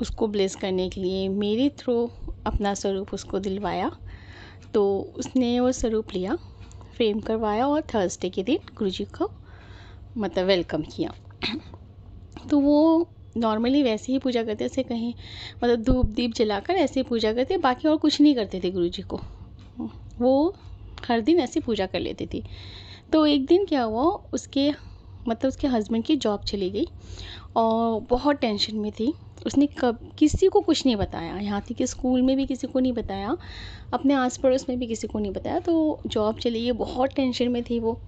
उसको ब्लेस करने के लिए मेरे थ्रू अपना स्वरूप उसको दिलवाया। तो उसने वो स्वरूप लिया, फ्रेम करवाया, और थर्सडे के दिन गुरुजी को मतलब वेलकम किया। तो वो नॉर्मली वैसे ही पूजा करते, ऐसे कहीं मतलब धूप दीप जलाकर ऐसे ही पूजा करते, बाकी और कुछ नहीं करते थे गुरुजी को। वो हर दिन ऐसे पूजा कर लेती थी। तो एक दिन क्या हुआ, उसके हस्बैंड की जॉब चली गई और बहुत टेंशन में थी। उसने किसी को कुछ नहीं बताया, यहाँ तक कि स्कूल में भी किसी को नहीं बताया, अपने आस पड़ोस में भी किसी को नहीं बताया। तो जॉब चली गई, बहुत टेंशन में थी वो।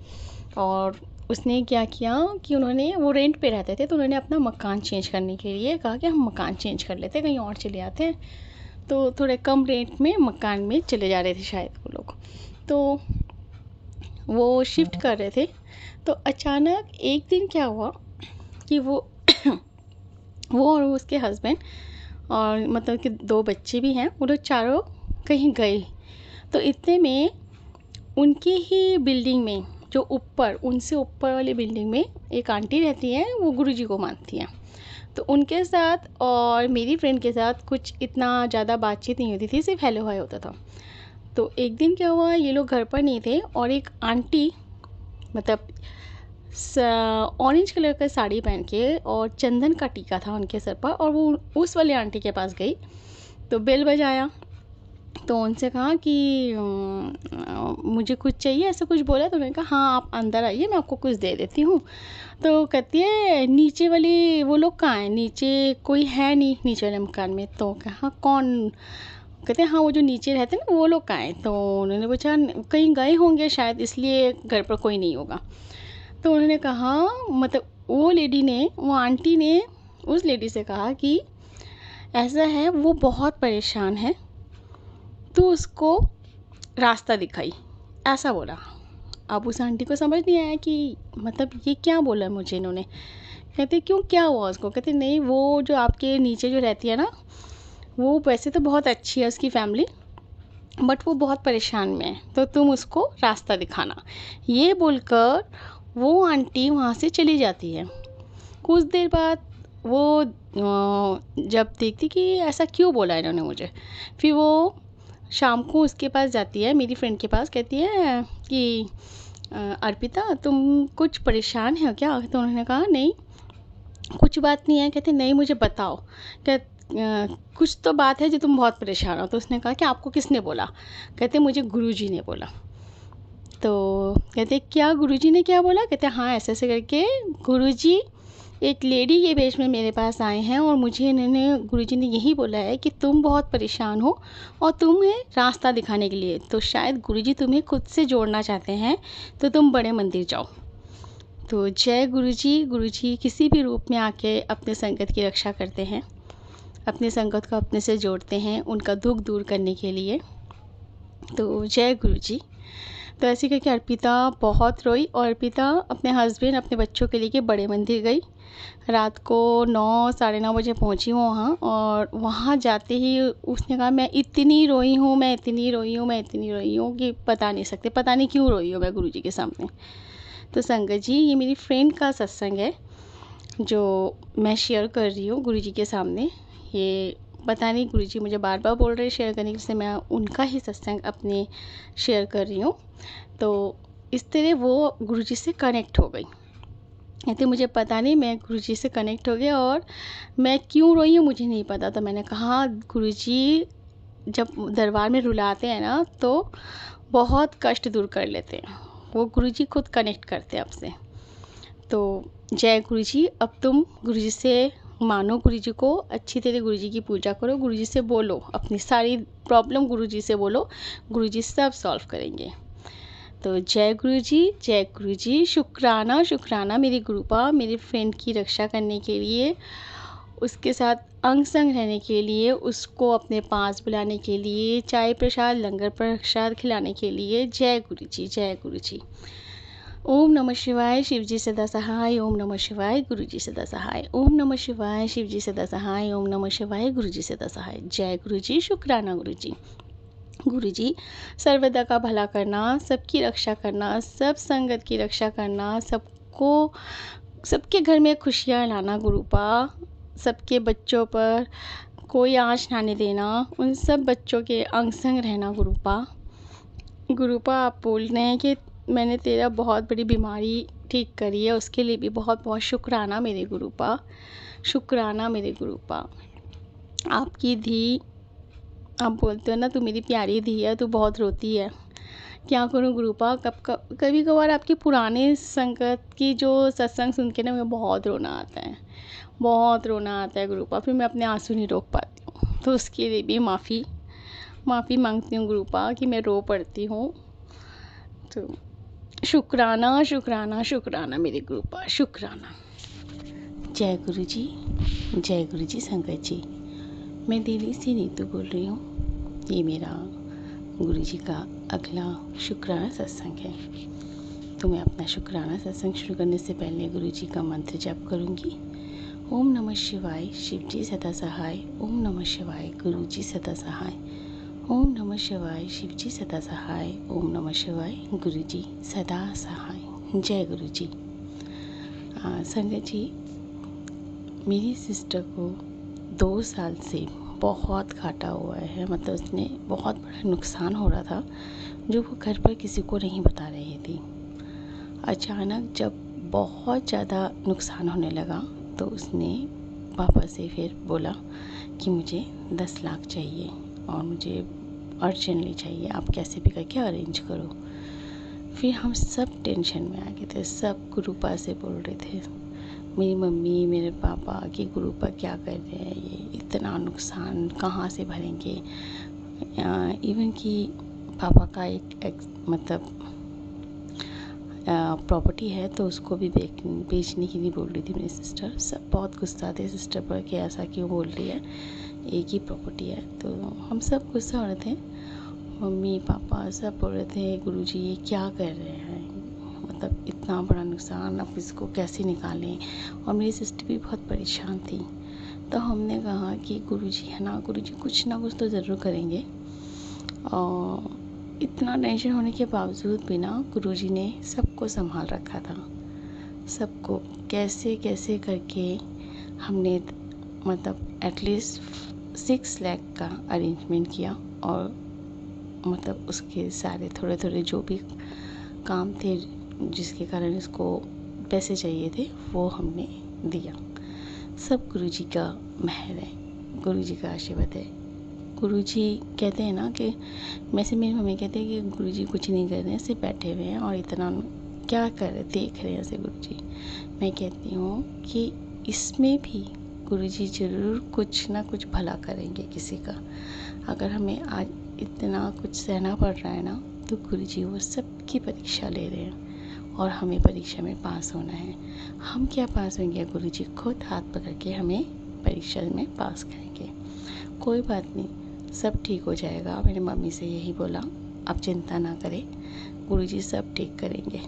और उसने क्या किया कि वो रेंट पे रहते थे, तो उन्होंने अपना मकान चेंज करने के लिए कहा कि हम मकान चेंज कर लेते हैं, कहीं और चले आते हैं। तो थोड़े कम रेंट में मकान में चले जा रहे थे शायद वो लोग, तो वो शिफ्ट कर रहे थे। तो अचानक एक दिन क्या हुआ कि वो और उसके हस्बैंड और मतलब कि 2 बच्चे भी हैं, वो लोग चारों कहीं गए। तो इतने में उनकी ही बिल्डिंग में, जो उनसे ऊपर वाली बिल्डिंग में एक आंटी रहती हैं, वो गुरुजी को मानती हैं। तो उनके साथ और मेरी फ्रेंड के साथ कुछ इतना ज़्यादा बातचीत नहीं होती थी, सिर्फ हेलो हाय होता था। तो एक दिन क्या हुआ, ये लोग घर पर नहीं थे और एक आंटी मतलब ऑरेंज कलर का साड़ी पहन के और चंदन का टीका था उनके सर पर, और वो उस वाली आंटी के पास गई। तो बेल बजाया, तो उनसे कहा कि मुझे कुछ चाहिए, ऐसा कुछ बोला। तो उन्होंने कहा हाँ आप अंदर आइए, मैं आपको कुछ दे देती हूँ। तो कहती है नीचे वाली वो लोग कहाँ हैं, नीचे कोई है नहीं नीचे वाले मकान में। तो कहा कौन, कहते हैं हाँ वो जो नीचे रहते हैं ना वो लोग कहाँ हैं। तो उन्होंने पूछा कहीं गए होंगे शायद, इसलिए घर पर कोई नहीं होगा। तो उन्होंने कहा मतलब वो आंटी ने उस लेडी से कहा कि ऐसा है, वो बहुत परेशान है, तो उसको रास्ता दिखाई, ऐसा बोला। अब उस आंटी को समझ नहीं आया कि मतलब ये क्या बोला मुझे इन्होंने। कहते क्यों, क्या हुआ उसको। कहते नहीं, वो जो आपके नीचे जो रहती है ना, वो वैसे तो बहुत अच्छी है उसकी फैमिली, बट वो बहुत परेशान में है, तो तुम उसको रास्ता दिखाना। ये बोलकर वो आंटी वहाँ से चली जाती है। कुछ देर बाद वो जब देखती कि ऐसा क्यों बोला इन्होंने मुझे, फिर वो शाम को उसके पास जाती है, मेरी फ्रेंड के पास, कहती है कि अर्पिता तुम कुछ परेशान हो क्या। तो उन्होंने कहा नहीं कुछ बात नहीं है। कहते नहीं मुझे बताओ, कुछ तो बात है जो तुम बहुत परेशान हो। तो उसने कहा कि आपको किसने बोला। कहते मुझे गुरुजी ने बोला। तो कहते क्या गुरुजी ने क्या बोला। कहते हाँ ऐसे ऐसे करके गुरुजी एक लेडी के भेष में मेरे पास आए हैं, और मुझे गुरुजी ने यही बोला है कि तुम बहुत परेशान हो और तुम्हें रास्ता दिखाने के लिए, तो शायद गुरुजी तुम्हें खुद से जोड़ना चाहते हैं, तो तुम बड़े मंदिर जाओ। तो जय गुरुजी। गुरुजी किसी भी रूप में आके अपने संगत की रक्षा करते हैं। अपने संगत को अपने से जोड़ते हैं उनका दुख दूर करने के लिए। तो जय गुरु जी। तो ऐसे करके अर्पिता बहुत रोई और अर्पिता अपने हस्बैंड अपने बच्चों के लिए बड़े मंदिर गई। रात को 9 साढ़े 9 बजे पहुंची वो वहाँ, और वहाँ जाते ही उसने कहा मैं इतनी रोई हूँ, मैं इतनी रोई हूँ, मैं इतनी रोई हूँ कि बता नहीं सकते, पता नहीं क्यों रोई हूँ मैं गुरुजी के सामने। तो संगत जी, ये मेरी फ्रेंड का सत्संग है जो मैं शेयर कर रही हूँ गुरुजी के सामने। ये पता नहीं गुरुजी मुझे बार बार बोल रहे शेयर करने के, इसलिए मैं उनका ही सत्संग अपने शेयर कर रही हूँ। तो इस तरह वो गुरुजी से कनेक्ट हो गई। तो मुझे पता नहीं, मैं गुरुजी से कनेक्ट हो गया और मैं क्यों रोई हूँ मुझे नहीं पता। तो मैंने कहा गुरुजी जब दरबार में रुलाते हैं ना तो बहुत कष्ट दूर कर लेते हैं, वो गुरुजी खुद कनेक्ट करते हैं आपसे। तो जय गुरुजी। अब तुम गुरुजी से मानो गुरुजी को, अच्छी तरह गुरुजी की पूजा करो, गुरुजी से बोलो, अपनी सारी प्रॉब्लम गुरुजी से बोलो, गुरुजी सब सॉल्व करेंगे। तो जय गुरुजी, जय गुरुजी। शुक्राना शुक्राना मेरी गुरुपा, मेरी फ्रेंड की रक्षा करने के लिए, उसके साथ अंग संग रहने के लिए, उसको अपने पास बुलाने के लिए, चाय प्रसाद लंगर प्रसाद खिलाने के लिए। जय गुरुजी, जय गुरुजी। ओम नमः शिवाय, शिवजी सदा सहाय। ओम नमः शिवाय, गुरुजी सदा सहाय। ओम नमः शिवाय, शिवजी सदा सहाय। ओम नमः शिवाय, गुरुजी सदा सहाय। जय गुरुजी। शुक्राना गुरुजी। गुरुजी सर्वदा का भला करना, सबकी रक्षा करना, सब संगत की रक्षा करना, सबको, सबके घर में खुशियाँ लाना गुरुपा, सबके बच्चों पर कोई आँच ना आने देना, उन सब बच्चों के अंग संग रहना गुरुपा। गुरुपा आप बोल रहे हैं कि मैंने तेरा बहुत बड़ी बीमारी ठीक करी है, उसके लिए भी बहुत बहुत शुक्राना मेरे गुरुपा, शुक्राना मेरे गुरुपा। आपकी धी, आप बोलते हो ना तू मेरी प्यारी धी है, तू बहुत रोती है, क्या करूँ गुरुपा। कभी कभार आपकी पुराने संगत की जो सत्संग सुन के ना मुझे बहुत रोना आता है, बहुत रोना आता है गुरुपा, फिर मैं अपने आंसू नहीं रोक पाती हूँ। तो उसके लिए भी माफ़ी मांगती हूँ गुरुपा कि मैं रो पड़ती हूँ। तो शुक्राना शुक्राना शुक्राना मेरे गुरुपा, शुक्राना। जय गुरुजी, जय गुरुजी। संगत जी, मैं दिल्ली से नीतू बोल रही हूँ। ये मेरा गुरुजी का अगला शुक्राना सत्संग है। तो मैं अपना शुक्राना सत्संग शुरू करने से पहले गुरुजी का मंत्र जप करूँगी। ओम नमः शिवाय, शिवजी सदा सहाय। ओम नमः शिवाय, गुरुजी सदा सहाय। ओम नमः शिवाय, शिवजी सदा सहाय। ओम नमः शिवाय, गुरुजी सदा सहाय। जय गुरुजी। संगत जी, मेरी सिस्टर को 2 साल से बहुत घाटा हुआ है, मतलब उसने बहुत बड़ा नुकसान हो रहा था जो वो घर पर किसी को नहीं बता रही थी। अचानक जब बहुत ज़्यादा नुकसान होने लगा तो उसने पापा से फिर बोला कि मुझे 10 लाख चाहिए और मुझे अर्जेंटली चाहिए, आप कैसे भी करके अरेंज करो। फिर हम सब टेंशन में आ गए थे, सब गुरुपा से बोल रहे थे, मेरी मम्मी मेरे पापा कि गुरुपा क्या कर रहे हैं, ये इतना नुकसान कहाँ से भरेंगे। इवन कि पापा का एक मतलब प्रॉपर्टी है तो उसको भी बेचने के लिए बोल रही थी मेरी सिस्टर। सब बहुत गुस्सा थे सिस्टर पर कि ऐसा क्यों बोल रही है, एक ही प्रॉपर्टी है। तो हम सब गुस्सा हो रहे थे, मम्मी पापा सब बोल रहे थे गुरुजी ये क्या कर रहे हैं, मतलब इतना बड़ा नुकसान अब इसको कैसे निकालें। और मेरी सिस्टर भी बहुत परेशान थी। तो हमने कहा कि गुरुजी है ना, गुरुजी कुछ ना कुछ तो ज़रूर करेंगे। और इतना टेंशन होने के बावजूद भी ना गुरुजी ने सबको संभाल रखा था, सबको कैसे कैसे करके हमने मतलब एटलीस्ट 6 लाख का अरेंजमेंट किया। और मतलब उसके सारे थोड़े थोड़े जो भी काम थे जिसके कारण इसको पैसे चाहिए थे वो हमने दिया। सब गुरुजी का मेहर है, गुरुजी का आशीर्वाद है। गुरुजी कहते हैं ना कि वैसे मेरी मम्मी कहते हैं कि गुरुजी कुछ नहीं कर रहे हैं, सिर्फ बैठे हुए हैं और इतना क्या कर रहे, देख रहे हैं ऐसे गुरुजी। मैं कहती हूँ कि इसमें भी गुरुजी ज़रूर कुछ ना कुछ भला करेंगे किसी का। अगर हमें आज इतना कुछ सहना पड़ रहा है ना तो गुरुजी वो सबकी परीक्षा ले रहे हैं और हमें परीक्षा में पास होना है। हम क्या पास होंगे, गुरुजी खुद हाथ पकड़ के हमें परीक्षा में पास करेंगे। कोई बात नहीं, सब ठीक हो जाएगा। मेरी मम्मी से यही बोला, आप चिंता ना करें, गुरुजी सब ठीक करेंगे।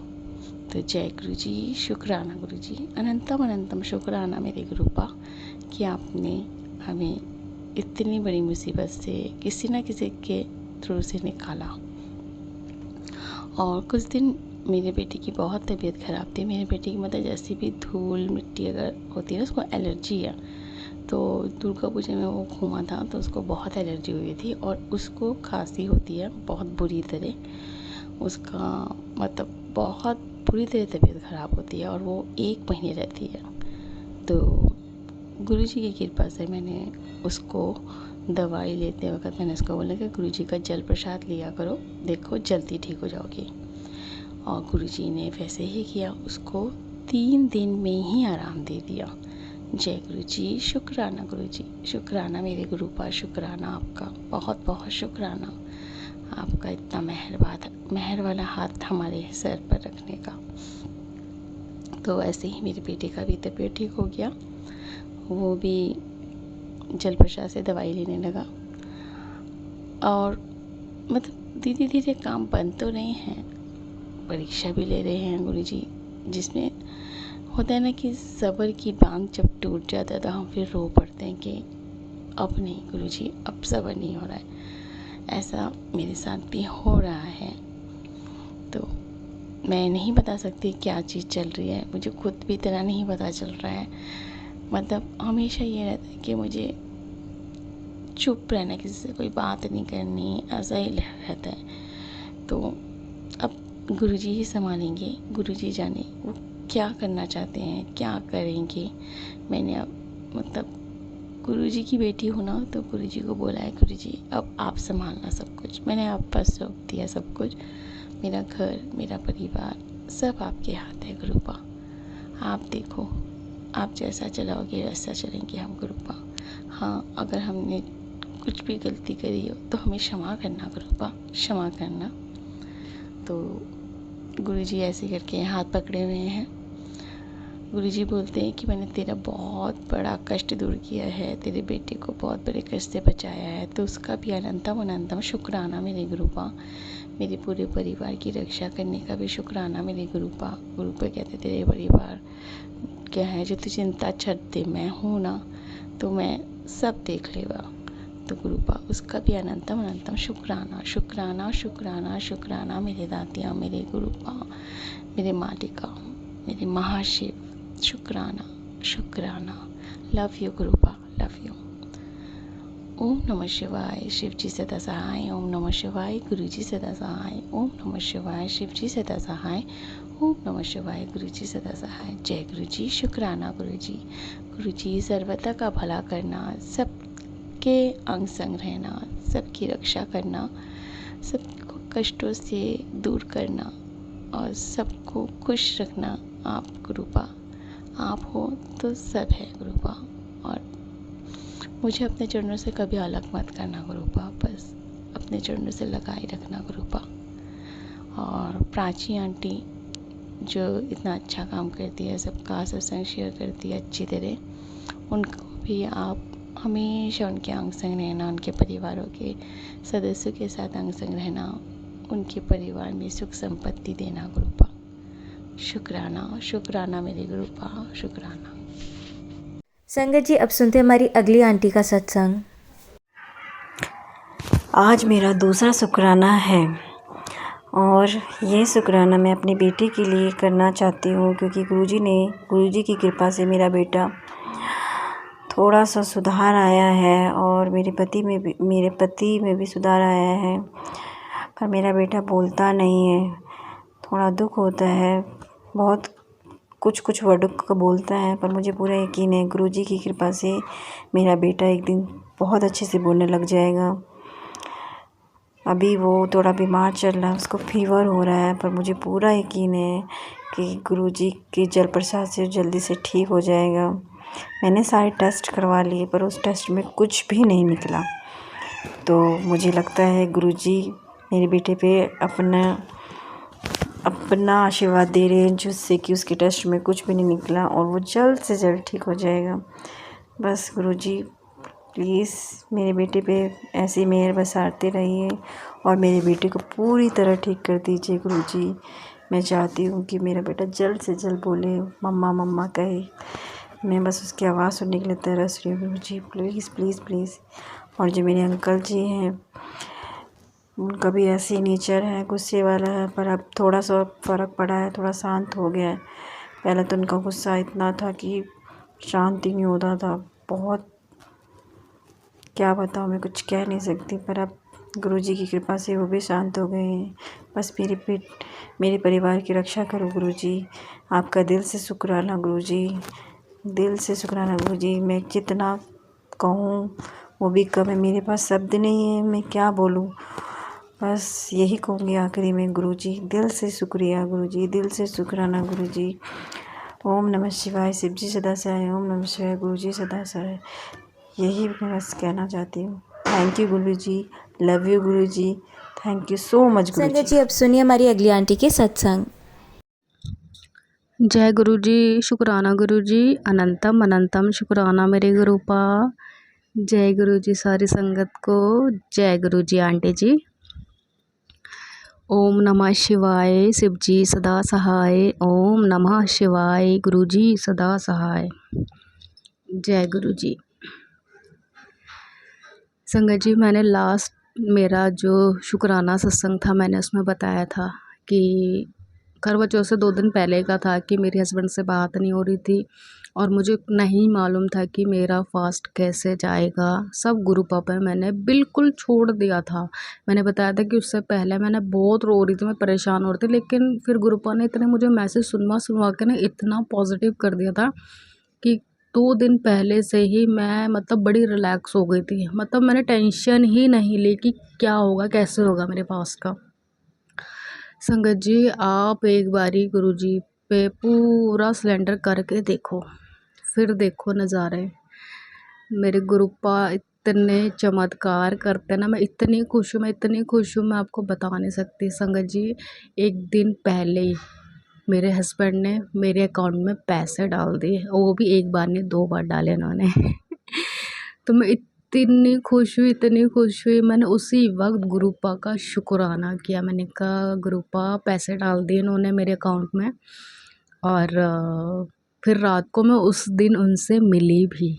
तो जय गुरुजी, शुक्राना गुरुजी, अनंतम अनंतम शुक्राना मेरे गुरुपा कि आपने हमें इतनी बड़ी मुसीबत से किसी न किसी के थ्रू से निकाला। और कुछ दिन मेरे बेटे की बहुत तबीयत ख़राब थी। मेरे बेटे की मतलब जैसी भी धूल मिट्टी अगर होती है ना, उसको एलर्जी है। तो दुर्गा पूजा में वो घूमा था तो उसको बहुत एलर्जी हुई थी और उसको खांसी होती है बहुत बुरी तरह। उसका मतलब बहुत बुरी तरह तबीयत ख़राब होती है और वो 1 महीने रहती है। तो गुरुजी की कृपा से मैंने उसको दवाई लेते वक्त मैंने उसको बोला कि गुरुजी का जल प्रसाद लिया करो, देखो जल्दी ठीक हो जाओगी। और गुरुजी ने वैसे ही किया, उसको 3 दिन में ही आराम दे दिया। जय गुरुजी, शुक्राना गुरुजी, शुक्राना मेरे गुरुपा, शुक्राना आपका, बहुत बहुत शुक्राना आपका इतना मेहर वाला हाथ हमारे सर पर रखने का। तो ऐसे ही मेरे बेटे का भी तबीयत ठीक हो गया, वो भी जल प्रसाद से दवाई लेने लगा। और मतलब धीरे धीरे काम बन तो रहे हैं, परीक्षा भी ले रहे हैं गुरुजी, जिसमें होता है ना कि सब्र की बांध जब टूट जाता है तो हम फिर रो पड़ते हैं कि अब नहीं गुरुजी, अब सब्र नहीं हो रहा है। ऐसा मेरे साथ भी हो रहा है। तो मैं नहीं बता सकती क्या चीज़ चल रही है, मुझे खुद भी इतना नहीं पता चल रहा है। मतलब हमेशा ये रहता है कि मुझे चुप रहना, किसी से कोई बात नहीं करनी, ऐसा ही रहता है। तो अब गुरुजी ही संभालेंगे, गुरुजी जाने वो क्या करना चाहते हैं, क्या करेंगे। मैंने अब मतलब गुरुजी की बेटी हूँ ना, तो गुरुजी को बोला है, गुरुजी अब आप संभालना सब कुछ, मैंने आप पर सौंप दिया सब कुछ। मेरा घर, मेरा परिवार सब आपके हाथ है गुरुपा। आप देखो, आप जैसा चलाओगे वैसा चलेंगे हम गुरुपा। हाँ, अगर हमने कुछ भी गलती करी हो तो हमें क्षमा करना गुरुपा, क्षमा करना। तो गुरुजी ऐसे करके हाथ पकड़े हुए हैं। गुरुजी बोलते हैं कि मैंने तेरा बहुत बड़ा कष्ट दूर किया है, तेरे बेटे को बहुत बड़े कष्ट से बचाया है, तो उसका भी अनंतम अनंतम शुक्राना मेरे गुरुपा। मेरे पूरे परिवार की रक्षा करने का भी शुक्राना मेरे गुरुपा। गुरुपा कहते तेरे परिवार क्या है जो तू चिंता छੱਡ दे, मैं हूँ ना, तो मैं सब देख लेगा। तो गुरुपा उसका भी अनंतम अनंतम शुक्राना, शुक्राना शुक्राना शुक्राना मेरे दातिया, मेरे गुरुपा, मेरे मालिका, मेरे महाशिव, शुक्राना शुक्राना। Love you Gurupa, love you. ओम नमः शिवाय, शिव जी सदा सहाय। ओम नमः शिवाय, गुरु जी सदा सहाय। ओम नमः शिवाय, शिव जी सदा सहाय। ओम नमः शिवाय, गुरु जी सदा सहाय। जय गुरु जी, शुक्राना गुरु जी। गुरु जी सर्वता का भला करना, सबके अंग संग रहना, सबकी रक्षा करना, सबको कष्टों से दूर करना और सबको खुश रखना। आप गुरुपा, आप हो तो सब है गुरुपा। और मुझे अपने चरणों से कभी अलग मत करना गुरुपा, बस अपने चरणों से लगाए रखना गुरुपा। और प्राची आंटी जो इतना अच्छा काम करती है, सबका सत्संग शेयर करती है अच्छी तरह, उनको भी आप हमेशा उनके अंग संग रहना, उनके परिवारों के सदस्यों के साथ अंग संग रहना, उनके परिवार में सुख संपत्ति देना गुरुपा। शुक्राना शुक्राना मेरे गुरुपा, शुक्राना। संगत जी, अब सुनते हैं हमारी अगली आंटी का सत्संग। आज मेरा दूसरा शुक्राना है और ये शुक्राना मैं अपने बेटे के लिए करना चाहती हूँ, क्योंकि गुरुजी की कृपा से मेरा बेटा थोड़ा सा सुधार आया है और मेरे पति में भी सुधार आया है। पर मेरा बेटा बोलता नहीं है, थोड़ा दुख होता है, बहुत कुछ वर्डों का बोलता है, पर मुझे पूरा यकीन है गुरुजी की कृपा से मेरा बेटा एक दिन बहुत अच्छे से बोलने लग जाएगा। अभी वो थोड़ा बीमार चल रहा है, उसको फीवर हो रहा है, पर मुझे पूरा यकीन है कि गुरुजी के जल प्रसाद से जल्दी से ठीक हो जाएगा। मैंने सारे टेस्ट करवा लिए पर उस टेस्ट में कुछ भी नहीं निकला। तो मुझे लगता है गुरुजी मेरे बेटे पे अपना आशीर्वाद दे रहे हैं, जिससे कि उसके टेस्ट में कुछ भी नहीं निकला और वो जल्द से जल्द ठीक हो जाएगा। बस गुरुजी प्लीज़ मेरे बेटे पे ऐसी मेहर बरसाते रहिए और मेरे बेटे को पूरी तरह ठीक कर दीजिए गुरुजी। मैं चाहती हूँ कि मेरा बेटा जल्द से जल्द बोले, मम्मा मम्मा कहे। मैं बस उसकी आवाज़ सुनने के लिए तरस रही हूँ गुरुजी, प्लीज़ प्लीज़ प्लीज़। और जो मेरे अंकल जी हैं, उनका भी ऐसी नेचर है, गुस्से वाला है, पर अब थोड़ा सा फ़र्क पड़ा है, थोड़ा शांत हो गया है। पहले तो उनका गुस्सा इतना था कि शांति नहीं होता था, बहुत क्या बताऊँ, मैं कुछ कह नहीं सकती। पर अब गुरुजी की कृपा से वो भी शांत हो गए हैं। बस मेरे परिवार की रक्षा करो गुरुजी। आपका दिल से शुक्राना गुरुजी, दिल से शुक्राना गुरुजी। मैं जितना कहूँ वो भी कम है, मेरे पास शब्द नहीं है, मैं क्या बोलूँ। बस यही कहूँगी आखिरी में गुरुजी, दिल से शुक्रिया गुरुजी, दिल से शुक्राना गुरुजी। ओम नमः शिवाय, शिव जी सदा सहाय। ओम नमः शिवाय, गुरुजी सदा सहाय। यही मैं बस कहना चाहती हूँ। Thank you Guruji, love you Guruji, thank you so much संगत गुरुजी। जी, अब सुनिए हमारी अगली आंटी के सत्संग। जय गुरु जी, शुक्राना गुरु जी, अनंतम अनंतम शुक्राना मेरे गुरुपा। जय गुरु जी सारी संगत को, जय गुरु जी आंटी जी। ओम नमः शिवाय, शिव जी सदा सहाय। ओम नमः शिवाय, गुरु जी सदा सहाय। जय गुरु जी। संगत जी, मैंने लास्ट मेरा जो शुक्राना सत्संग था, मैंने उसमें बताया था कि करवा चौथ से 2 दिन पहले का था कि मेरे हस्बैंड से बात नहीं हो रही थी और मुझे नहीं मालूम था कि मेरा फास्ट कैसे जाएगा। सब गुरु पापा मैंने बिल्कुल छोड़ दिया था। मैंने बताया था कि उससे पहले मैंने बहुत रो रही थी, मैं परेशान हो रही थी, लेकिन फिर गुरुपा ने इतने मुझे मैसेज सुनवा के ना इतना पॉजिटिव कर दिया था कि 2 दिन पहले से ही मैं मतलब बड़ी रिलैक्स हो गई थी। मतलब मैंने टेंशन ही नहीं ली कि क्या होगा, कैसे होगा मेरे फास्ट का। संगत जी, आप एक बारी गुरुजी पे पूरा सिलेंडर करके देखो, फिर देखो नज़ारे। मेरे गुरुपा इतने चमत्कार करते ना, मैं इतनी खुश हूँ, मैं आपको बता नहीं सकती। संगत जी, एक दिन पहले ही मेरे हस्बैंड ने मेरे अकाउंट में पैसे डाल दिए, और वो भी एक बार नहीं 2 बार डाले उन्होंने। तो मैं इतनी खुश हुई, मैंने उसी वक्त गुरुपा का शुक्राना किया। मैंने कहा गुरुपा पैसे डाल दिए इन्होंने मेरे अकाउंट में, और फिर रात को मैं उस दिन उनसे मिली भी।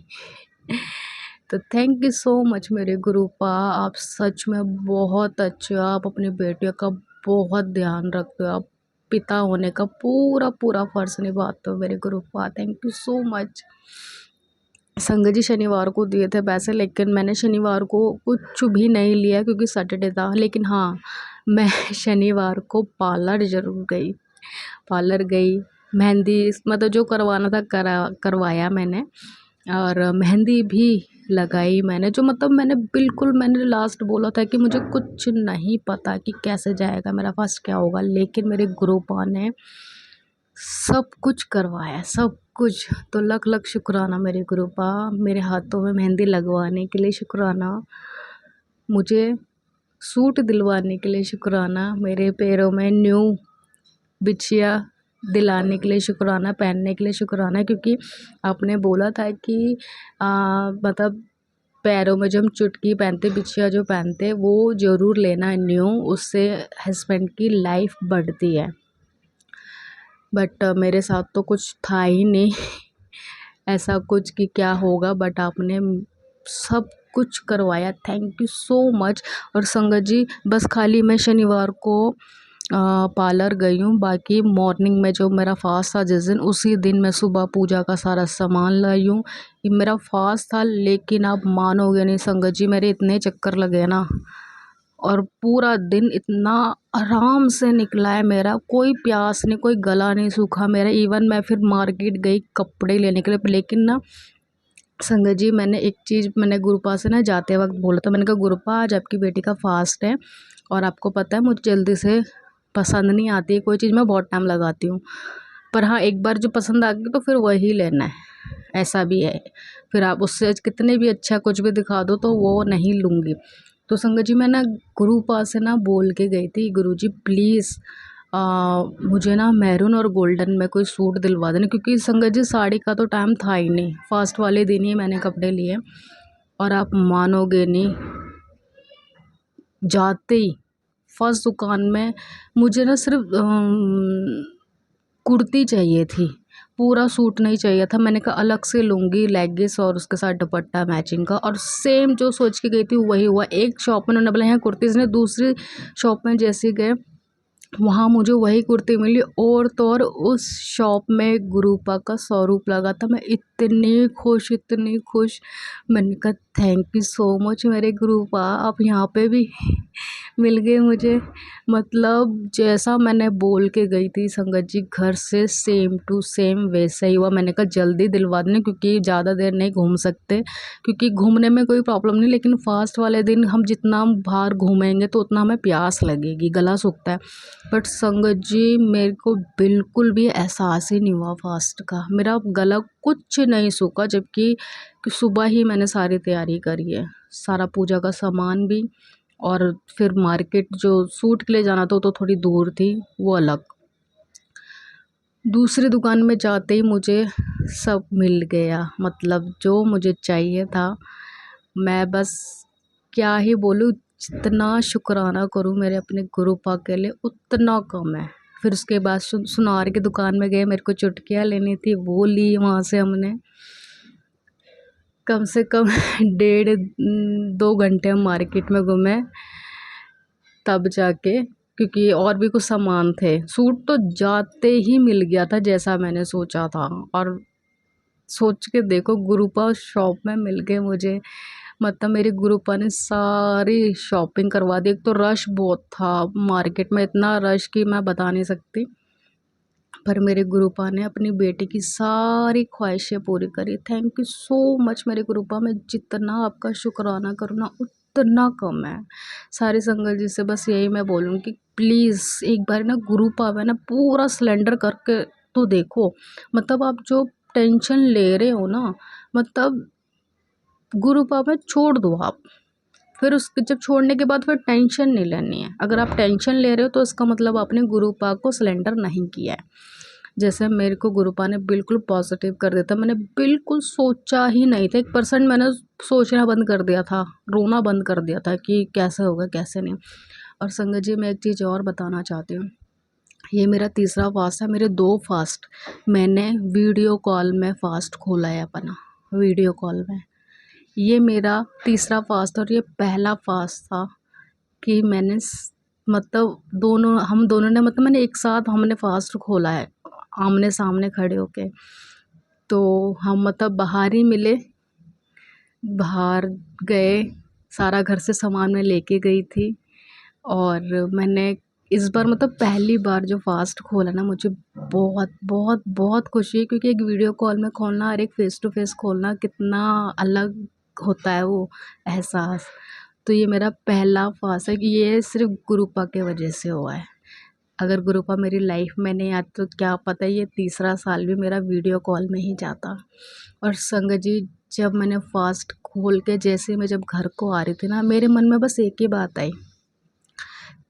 तो थैंक यू सो मच मेरे गुरुपा, आप सच में बहुत अच्छे हो। आप अपनी बेटियों का बहुत ध्यान रखते हो, आप पिता होने का पूरा पूरा फ़र्ज़ निभाते हो मेरे Gurupa. Thank you so much. संगत जी, शनिवार को दिए थे पैसे, लेकिन मैंने शनिवार को कुछ भी नहीं लिया क्योंकि सैटरडे था। लेकिन हाँ, मैं शनिवार को पार्लर ज़रूर गई। मेहंदी मतलब जो करवाना था करवाया मैंने, और मेहंदी भी लगाई मैंने। जो मतलब मैंने लास्ट बोला था कि मुझे कुछ नहीं पता कि कैसे जाएगा मेरा फास्ट, क्या होगा, लेकिन मेरे गुरुपा ने सब कुछ करवाया, सब कुछ। तो लख लख शुक्राना मेरे गुरुपा। मेरे हाथों में मेहंदी लगवाने के लिए शुक्राना, मुझे सूट दिलवाने के लिए शुक्राना, मेरे पैरों में न्यू बिछिया दिलाने के लिए शुक्राना, पहनने के लिए शुक्राना। क्योंकि आपने बोला था कि मतलब पैरों में जो हम चुटकी पहनते, बिछिया जो पहनते, वो ज़रूर लेना है न्यू, उससे हस्बैंड की लाइफ बढ़ती है। बट मेरे साथ तो कुछ था ही नहीं ऐसा कुछ कि क्या होगा, बट आपने सब कुछ करवाया, थैंक यू सो मच। और संगत जी, बस खाली मैं शनिवार को पार्लर गई हूँ, बाकी मॉर्निंग में जो मेरा फास्ट था जिस दिन, उसी दिन मैं सुबह पूजा का सारा सामान लाई हूँ। ये मेरा फास्ट था, लेकिन आप मानोगे नहीं संगत जी, मेरे इतने चक्कर लगे ना, और पूरा दिन इतना आराम से निकला है मेरा, कोई प्यास नहीं, कोई गला नहीं सूखा मेरा। इवन मैं फिर मार्केट गई कपड़े लेने के लिए, लेकिन ना संगत जी, मैंने एक चीज़ मैंने गुरुपा से ना जाते वक्त बोला था। मैंने कहा गुरुपा, आज आपकी बेटी का फास्ट है, और आपको पता है मुझे जल्दी से पसंद नहीं आती है कोई चीज़, मैं बहुत टाइम लगाती हूँ, पर हाँ एक बार जो पसंद आ गई तो फिर वही लेना है, ऐसा भी है। फिर आप उससे कितने भी अच्छा कुछ भी दिखा दो तो वो नहीं लूँगी। तो संगत जी, मैं ना गुरुपा से ना बोल के गई थी, गुरुजी प्लीज़ मुझे ना मैरून और गोल्डन में कोई सूट दिलवा देना, क्योंकि संगत जी साड़ी का तो टाइम था ही नहीं, फास्ट वाले दिन ही मैंने कपड़े लिए। और आप मानोगे नहीं, जाते ही फर्स्ट दुकान में मुझे ना सिर्फ कुर्ती चाहिए थी, पूरा सूट नहीं चाहिए था। मैंने कहा अलग से लूँगी लेगिस और उसके साथ दुपट्टा मैचिंग का, और सेम जो सोच के गई थी वही हुआ। एक शॉप में उन्होंने बोला यहाँ कुर्तीज़ ने, दूसरी शॉप में जैसे गए वहाँ मुझे वही कुर्ती मिली, और तो और उस शॉप में गुरूपा का स्वरूप लगा था। मैं इतनी खुश, मैंने कहा थैंक यू सो मच मेरे गुरूपा, आप यहाँ पे भी मिल गए मुझे। मतलब जैसा मैंने बोल के गई थी संगत जी घर से, सेम टू सेम वैसा ही हुआ। मैंने कहा जल्दी दिलवा देना, क्योंकि ज़्यादा देर नहीं घूम सकते, क्योंकि घूमने में कोई प्रॉब्लम नहीं, लेकिन फास्ट वाले दिन हम जितना बाहर घूमेंगे तो उतना हमें प्यास लगेगी, गला सूखता है। बट संगत जी मेरे को बिल्कुल भी एहसास ही नहीं हुआ फास्ट का, मेरा गला कुछ नहीं सूखा, जबकि सुबह ही मैंने सारी तैयारी करी है, सारा पूजा का सामान भी, और फिर मार्केट जो सूट के लिए जाना था वो तो थोड़ी दूर थी, वो अलग। दूसरी दुकान में जाते ही मुझे सब मिल गया, मतलब जो मुझे चाहिए था। मैं बस क्या ही बोलूँ, जितना शुक्राना करूँ मेरे अपने गुरूपा के लिए उतना कम है। फिर उसके बाद सुनार की दुकान में गए, मेरे को चुटकियाँ लेनी थी, वो ली वहाँ से हमने। कम से कम 1.5-2 घंटे हम मार्केट में घूमे, तब जाके, क्योंकि और भी कुछ सामान थे। सूट तो जाते ही मिल गया था जैसा मैंने सोचा था, और सोच के देखो गुरूपा शॉप में मिल गए मुझे। मतलब मेरे गुरूपा ने सारी शॉपिंग करवा दी। एक तो रश बहुत था मार्केट में, इतना रश कि मैं बता नहीं सकती, पर मेरे गुरूपा ने अपनी बेटी की सारी ख्वाहिशें पूरी करी। थैंक यू सो मच मेरे गुरूपा, मैं जितना आपका शुक्राना करूँ ना उतना कम है। सारी संगत जी से बस यही मैं बोलूँगी, प्लीज़ एक बार ना गुरूपा में ना पूरा सिलेंडर करके तो देखो। मतलब आप जो टेंशन ले रहे हो ना, मतलब गुरूपा में छोड़ दो आप, फिर उसके जब छोड़ने के बाद फिर टेंशन नहीं लेनी है। अगर आप टेंशन ले रहे हो तो इसका मतलब आपने गुरूपा को सिलेंडर नहीं किया है। जैसे मेरे को गुरूपा ने बिल्कुल पॉजिटिव कर दिया था, मैंने बिल्कुल सोचा ही नहीं था, 1% मैंने सोचना बंद कर दिया था, रोना बंद कर दिया था कि कैसे होगा कैसे नहीं। और संगत जी मैं एक चीज़ और बताना चाहती हूँ, ये मेरा तीसरा फास्ट है। मेरे 2 फास्ट मैंने वीडियो कॉल में फ़ास्ट खोला है अपना, वीडियो कॉल में। ये मेरा तीसरा फास्ट, और ये पहला फास्ट था कि मैंने मतलब हम दोनों ने, मतलब मैंने एक साथ हमने फास्ट खोला है आमने सामने खड़े होके। तो हम मतलब बाहर ही मिले, बाहर गए, सारा घर से सामान मैं लेके गई थी। और मैंने इस बार मतलब पहली बार जो फास्ट खोला ना, मुझे बहुत बहुत बहुत खुशी है, क्योंकि एक वीडियो कॉल में खोलना और एक फ़ेस टू फेस खोलना कितना अलग होता है वो एहसास। तो ये मेरा पहला फास्ट है कि ये सिर्फ गुरूपा के वजह से हुआ है। अगर गुरूपा मेरी लाइफ में नहीं आती तो क्या पता ये तीसरा साल भी मेरा वीडियो कॉल में ही जाता। और संगत जी जब मैंने फास्ट खोल के जैसे मैं जब घर को आ रही थी ना, मेरे मन में बस एक ही बात आई,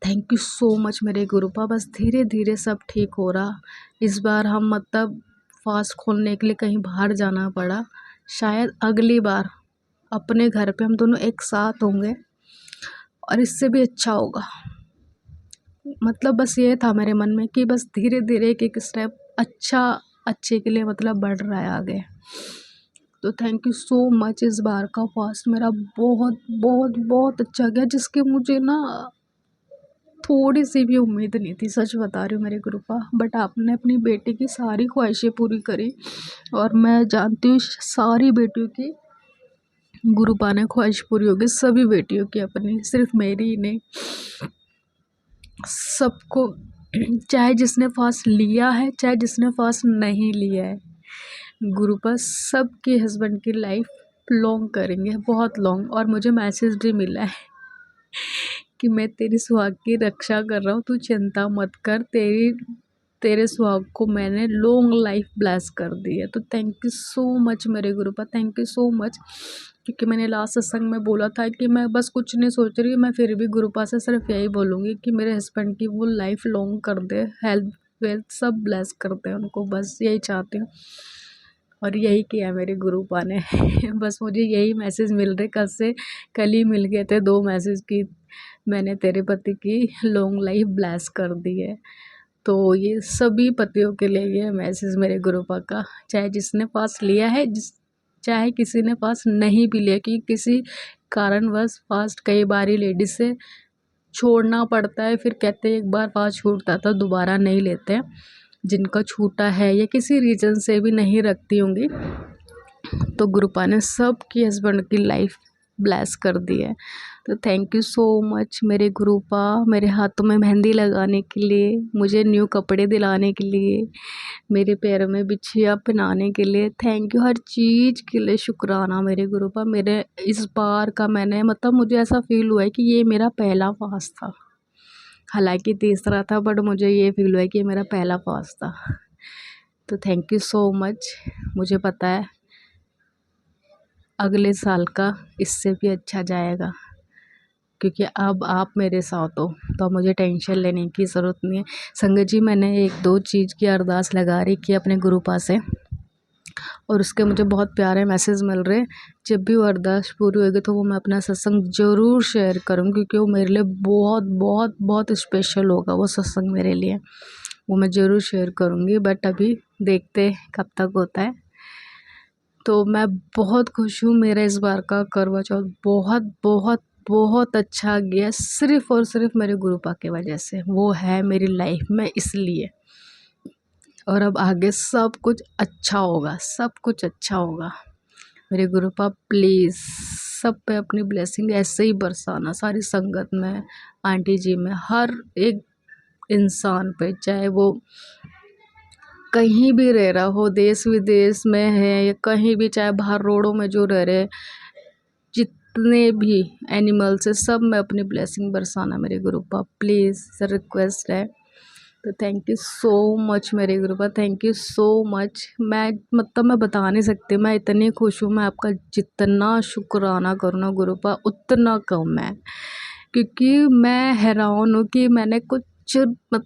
थैंक यू सो मच मेरे गुरूपा, बस धीरे धीरे सब ठीक हो रहा। इस बार हम मतलब फास्ट खोलने के लिए कहीं बाहर जाना पड़ा, शायद अगली बार अपने घर पे हम दोनों एक साथ होंगे और इससे भी अच्छा होगा। मतलब बस ये था मेरे मन में कि बस धीरे धीरे एक एक स्टेप अच्छे के लिए मतलब बढ़ रहा है आगे। तो थैंक यू सो मच, इस बार का फास्ट मेरा बहुत बहुत बहुत अच्छा गया, जिसकी मुझे ना थोड़ी सी भी उम्मीद नहीं थी, सच बता रही हूँ मेरे गुरूपा। बट आपने अपनी बेटी की सारी ख्वाहिशें पूरी करी, और मैं जानती हूँ सारी बेटियों की गुरूपा ने ख्वाहिश पूरी होगी, सभी बेटियों की अपनी, सिर्फ मेरी ही नहीं, सबको। चाहे जिसने फास्ट लिया है चाहे जिसने फास्ट नहीं लिया है, गुरूपा सबके हस्बैंड की लाइफ लॉन्ग करेंगे, बहुत लॉन्ग। और मुझे मैसेज भी मिला है कि मैं तेरी सुहाग की रक्षा कर रहा हूँ, तू चिंता मत कर, तेरे सुहाग को मैंने लॉन्ग लाइफ ब्लेस कर दी है। तो थैंक यू सो मच मेरे गुरूपा, थैंक यू सो मच। क्योंकि मैंने लास्ट सत्संग में बोला था कि मैं बस कुछ नहीं सोच रही, मैं फिर भी गुरुपा से सिर्फ यही बोलूँगी कि मेरे हस्बैंड की वो लाइफ लॉन्ग कर दे, हेल्थ वेल्थ सब ब्लेस कर दे उनको, बस यही चाहती हूँ। और यही किया मेरे गुरुपा ने बस मुझे यही मैसेज मिल रहे, कल ही मिल गए थे 2 मैसेज की मैंने तेरे पति की लॉन्ग लाइफ ब्लेस कर दी है। तो ये सभी पतियों के लिए ये मैसेज मेरे गुरुपा का, चाहे जिसने पास लिया है, चाहे किसी ने पास नहीं भी लिया, कि किसी कारणवश फास्ट कई बारी लेडीज से छोड़ना पड़ता है, फिर कहते हैं एक बार फास्ट छूटता तो दोबारा नहीं लेते हैं। जिनका छूटा है या किसी रीज़न से भी नहीं रखती होंगी, तो गुरुपा ने सबकी हस्बैंड की लाइफ ब्लेस कर दी है। तो थैंक यू सो मच मेरे गुरुपा, मेरे हाथों में मेहंदी लगाने के लिए, मुझे न्यू कपड़े दिलाने के लिए, मेरे पैरों में बिछिया पहनाने के लिए, थैंक यू हर चीज़ के लिए, शुक्राना मेरे गुरुपा। मेरे इस बार का मैंने मुझे ऐसा फील हुआ है कि ये मेरा पहला फास्ट था, हालांकि तीसरा था, बट मुझे ये फील हुआ है कि ये मेरा पहला फास्ट था। तो थैंक यू सो मच। मुझे पता है अगले साल का इससे भी अच्छा जाएगा, क्योंकि अब आप मेरे साथ हो, तो अब मुझे टेंशन लेने की ज़रूरत नहीं है। संगत जी, मैंने 1-2 चीज़ की अरदास लगा रखी है अपने गुरुपा से, और उसके मुझे बहुत प्यारे मैसेज मिल रहे। जब भी वो अरदास पूरी होगी तो वो मैं अपना सत्संग ज़रूर शेयर करूँगी, क्योंकि वो मेरे लिए बहुत बहुत बहुत स्पेशल होगा वो सत्संग मेरे लिए, वो मैं ज़रूर शेयर करूँगी। बट अभी देखते कब तक होता है। तो मैं बहुत खुश हूँ, मेरा इस बार का करवा चौथ बहुत बहुत बहुत अच्छा गया, सिर्फ़ और सिर्फ मेरे गुरुपा की वजह से। वो है मेरी लाइफ में इसलिए, और अब आगे सब कुछ अच्छा होगा, सब कुछ अच्छा होगा। मेरे गुरुपा प्लीज़ सब पे अपनी ब्लेसिंग ऐसे ही बरसाना, सारी संगत में, आंटी जी में, हर एक इंसान पे, चाहे वो कहीं भी रह रहा हो, देश विदेश में है या कहीं भी, चाहे बाहर रोडों में जो रह रहे, जितने भी एनिमल्स है, सब में अपनी ब्लेसिंग बरसाना मेरे गुरुपा प्लीज़, रिक्वेस्ट है। तो थैंक यू सो मच मेरे Gurupa, thank you so much. मैं बता नहीं सकती, मैं इतनी खुश हूँ। मैं आपका जितना शुक्राना करूँ ना गुरुपा उतना कम है, क्योंकि मैं हैरान हूँ कि मैंने कुछ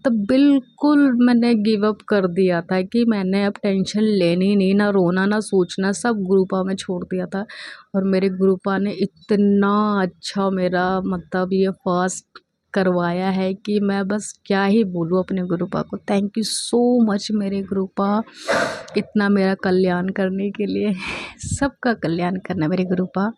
बिल्कुल मैंने गिव अप कर दिया था, कि मैंने अब टेंशन लेनी नहीं, ना रोना ना सोचना, सब गुरुपा में छोड़ दिया था। और मेरे गुरुपा ने इतना अच्छा मेरा ये फास्ट करवाया है कि मैं बस क्या ही बोलूँ अपने गुरुपा को। थैंक यू सो मच मेरे गुरुपा, इतना मेरा कल्याण करने के लिए, सबका कल्याण करना मेरे गुरुपा।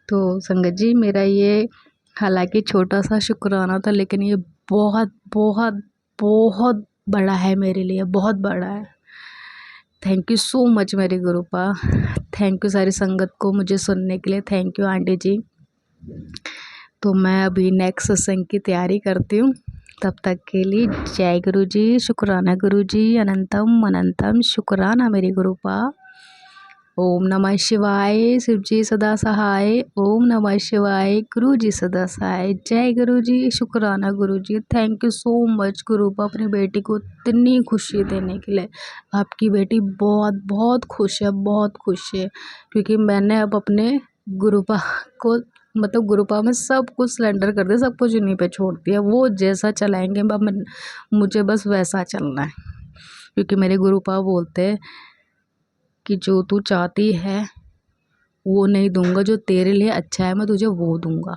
तो संगत जी, मेरा ये हालांकि छोटा सा शुक्राना था, लेकिन ये बहुत बहुत बहुत बड़ा है मेरे लिए, बहुत बड़ा है। थैंक यू सो मच मेरे गुरुपा, थैंक यू सारी संगत को मुझे सुनने के लिए, थैंक यू आंटी जी। तो मैं अभी नेक्स्ट सत्संग की तैयारी करती हूँ, तब तक के लिए जय गुरु जी, शुक्राना गुरु जी, अनंतम अनंतम शुक्राना मेरे गुरुपा। ओम नमः शिवाय, शिव जी सदा सहाय, ओम नमः शिवाय, गुरु जी सदा सहाय, जय गुरु जी, शुक्राना गुरु जी। थैंक यू सो मच गुरुपा, अपनी बेटी को इतनी खुशी देने के लिए। आपकी बेटी बहुत बहुत खुश है, बहुत खुश है, क्योंकि मैंने अब अपने गुरुपा को गुरुपा में सब कुछ सरेंडर कर दिया, सब कुछ उन्हीं पे छोड़ दिया। वो जैसा चलाएंगे मुझे बस वैसा चलना है, क्योंकि मेरे गुरुपा बोलते हैं कि जो तू चाहती है वो नहीं दूंगा, जो तेरे लिए अच्छा है मैं तुझे वो दूंगा।